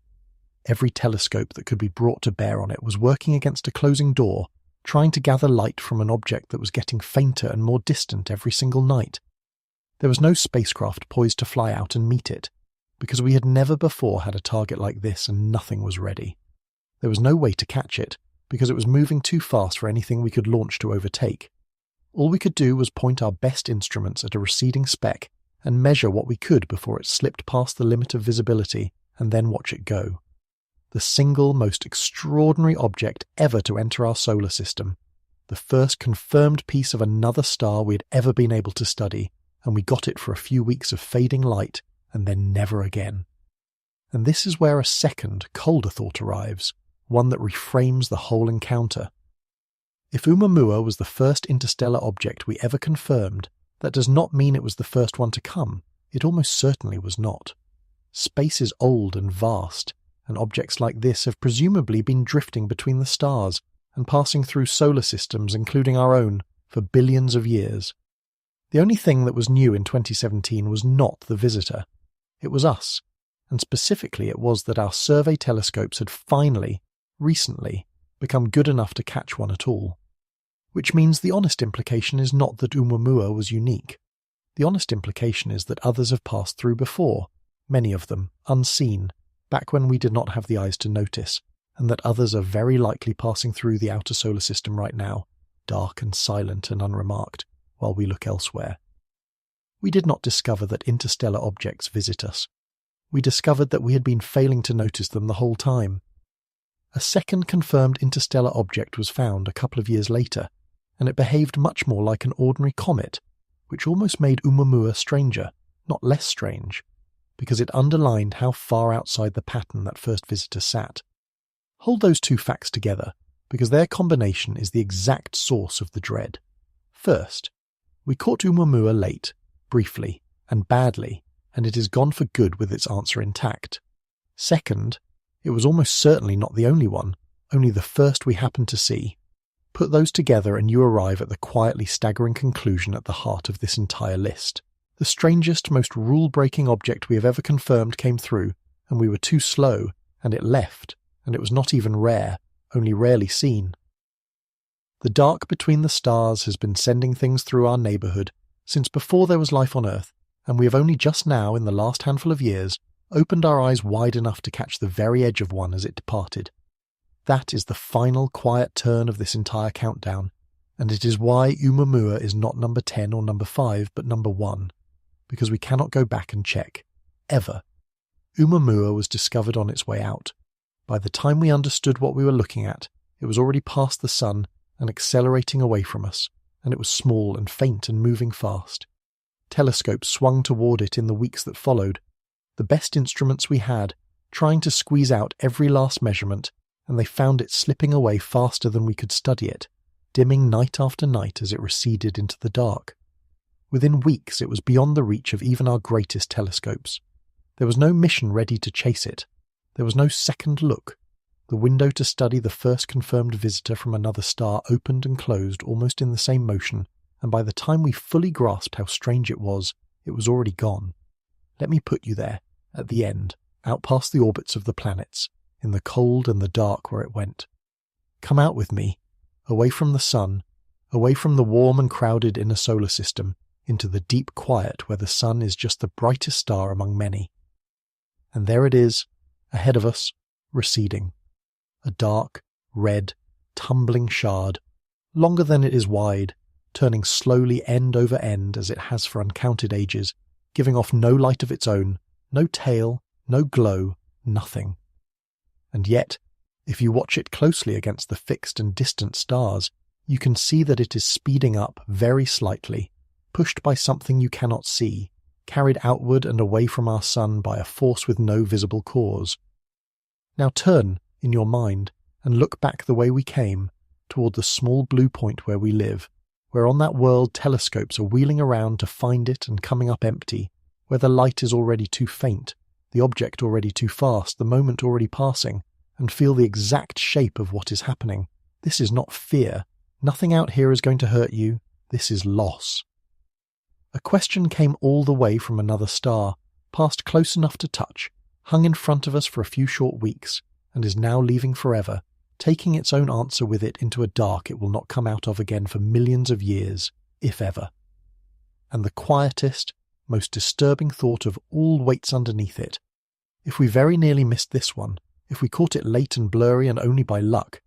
Every telescope that could be brought to bear on it was working against a closing door, trying to gather light from an object that was getting fainter and more distant every single night. There was no spacecraft poised to fly out and meet it, because we had never before had a target like this and nothing was ready. There was no way to catch it, because it was moving too fast for anything we could launch to overtake. All we could do was point our best instruments at a receding speck and measure what we could before it slipped past the limit of visibility, and then watch it go. The single most extraordinary object ever to enter our solar system, the first confirmed piece of another star we had ever been able to study, and we got it for a few weeks of fading light, and then never again. And this is where a second, colder thought arrives, one that reframes the whole encounter. If Oumuamua was the first interstellar object we ever confirmed, that does not mean it was the first one to come. It almost certainly was not. Space is old and vast, and objects like this have presumably been drifting between the stars and passing through solar systems, including our own, for billions of years. The only thing that was new in 2017 was not the visitor. It was us, and specifically it was that our survey telescopes had finally, recently, become good enough to catch one at all. Which means the honest implication is not that Oumuamua was unique. The honest implication is that others have passed through before, many of them, unseen, back when we did not have the eyes to notice, and that others are very likely passing through the outer solar system right now, dark and silent and unremarked, while we look elsewhere. We did not discover that interstellar objects visit us. We discovered that we had been failing to notice them the whole time. A second confirmed interstellar object was found a couple of years later, and it behaved much more like an ordinary comet, which almost made Oumuamua stranger, not less strange, because it underlined how far outside the pattern that first visitor sat. Hold those two facts together, because their combination is the exact source of the dread. First, we caught Oumuamua late, briefly, and badly, and it is gone for good with its answer intact. Second, it was almost certainly not the only one, only the first we happened to see. Put those together and you arrive at the quietly staggering conclusion at the heart of this entire list. The strangest, most rule-breaking object we have ever confirmed came through, and we were too slow, and it left, and it was not even rare, only rarely seen. The dark between the stars has been sending things through our neighbourhood since before there was life on Earth, and we have only just now, in the last handful of years, opened our eyes wide enough to catch the very edge of one as it departed. That is the final quiet turn of this entire countdown, and it is why Oumuamua is not number 10 or number 5, but number 1, because we cannot go back and check. Ever. Oumuamua was discovered on its way out. By the time we understood what we were looking at, it was already past the sun and accelerating away from us, and it was small and faint and moving fast. Telescopes swung toward it in the weeks that followed, the best instruments we had, trying to squeeze out every last measurement, and they found it slipping away faster than we could study it, dimming night after night as it receded into the dark. Within weeks it was beyond the reach of even our greatest telescopes. There was no mission ready to chase it. There was no second look. The window to study the first confirmed visitor from another star opened and closed almost in the same motion, and by the time we fully grasped how strange it was already gone. Let me put you there, at the end, out past the orbits of the planets, in the cold and the dark where it went. Come out with me, away from the sun, away from the warm and crowded inner solar system, into the deep quiet where the sun is just the brightest star among many. And there it is, ahead of us, receding. A dark, red, tumbling shard, longer than it is wide, turning slowly end over end as it has for uncounted ages, giving off no light of its own, no tail, no glow, nothing. And yet, if you watch it closely against the fixed and distant stars, you can see that it is speeding up very slightly, pushed by something you cannot see, carried outward and away from our sun by a force with no visible cause. Now turn, in your mind, and look back the way we came, toward the small blue point where we live, where on that world telescopes are wheeling around to find it and coming up empty, where the light is already too faint, the object already too fast, the moment already passing, and feel the exact shape of what is happening. This is not fear. Nothing out here is going to hurt you. This is loss. A question came all the way from another star, passed close enough to touch, hung in front of us for a few short weeks, and is now leaving forever, taking its own answer with it into a dark it will not come out of again for millions of years, if ever. And the quietest, most disturbing thought of all waits underneath it. If we very nearly missed this one, if we caught it late and blurry and only by luck,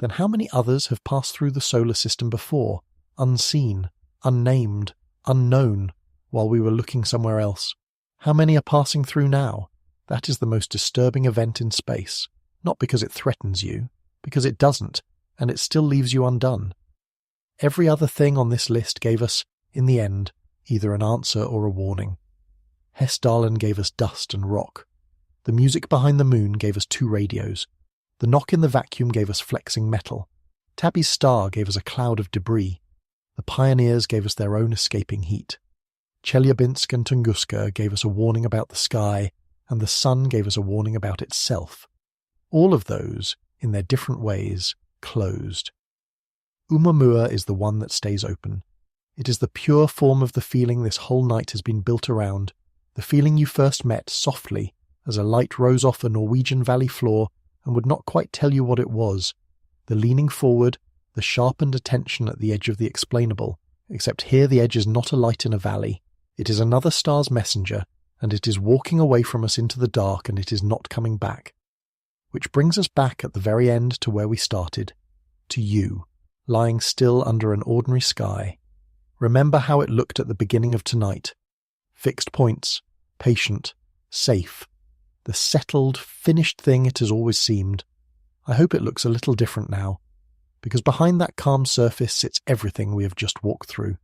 then how many others have passed through the solar system before, unseen, unnamed, unknown, while we were looking somewhere else? How many are passing through now? That is the most disturbing event in space, not because it threatens you, because it doesn't, and it still leaves you undone. Every other thing on this list gave us, in the end, either an answer or a warning. Hessdalen gave us dust and rock. The music behind the moon gave us 2 radios. The knock in the vacuum gave us flexing metal. Tabby's star gave us a cloud of debris. The pioneers gave us their own escaping heat. Chelyabinsk and Tunguska gave us a warning about the sky, and the sun gave us a warning about itself. All of those, in their different ways, closed. Oumuamua is the one that stays open. It is the pure form of the feeling this whole night has been built around, the feeling you first met softly as a light rose off a Norwegian valley floor and would not quite tell you what it was, the leaning forward, the sharpened attention at the edge of the explainable, except here the edge is not a light in a valley. It is another star's messenger, and it is walking away from us into the dark, and it is not coming back. Which brings us back at the very end to where we started, to you, lying still under an ordinary sky. Remember how it looked at the beginning of tonight. Fixed points, patient, safe, the settled, finished thing it has always seemed. I hope it looks a little different now, because behind that calm surface sits everything we have just walked through.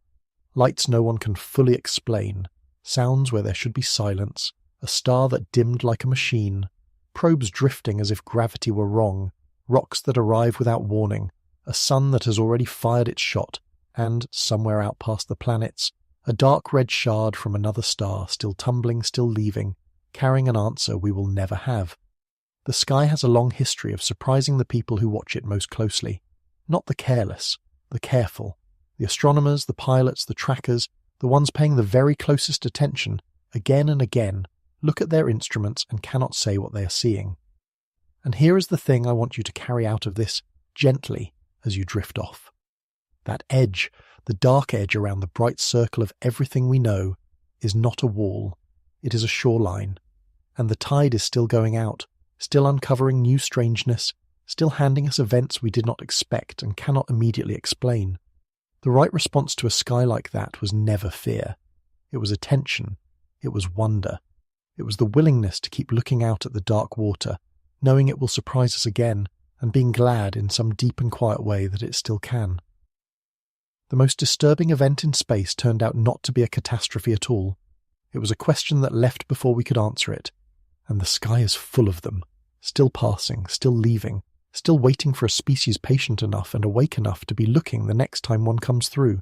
Lights no one can fully explain, sounds where there should be silence, a star that dimmed like a machine, probes drifting as if gravity were wrong, rocks that arrive without warning, a sun that has already fired its shot, and, somewhere out past the planets, a dark red shard from another star still tumbling, still leaving, carrying an answer we will never have. The sky has a long history of surprising the people who watch it most closely. Not the careless, the careful. The astronomers, the pilots, the trackers, The ones paying the very closest attention, again and again, look at their instruments and cannot say what they are seeing. And here is the thing I want you to carry out of this gently as you drift off. That edge, the dark edge around the bright circle of everything we know, is not a wall, it is a shoreline. And the tide is still going out, still uncovering new strangeness, still handing us events we did not expect and cannot immediately explain. The right response to a sky like that was never fear. It was attention. It was wonder. It was the willingness to keep looking out at the dark water, knowing it will surprise us again, and being glad in some deep and quiet way that it still can. The most disturbing event in space turned out not to be a catastrophe at all. It was a question that left before we could answer it, and the sky is full of them, still passing, still leaving, still waiting for a species patient enough and awake enough to be looking the next time one comes through.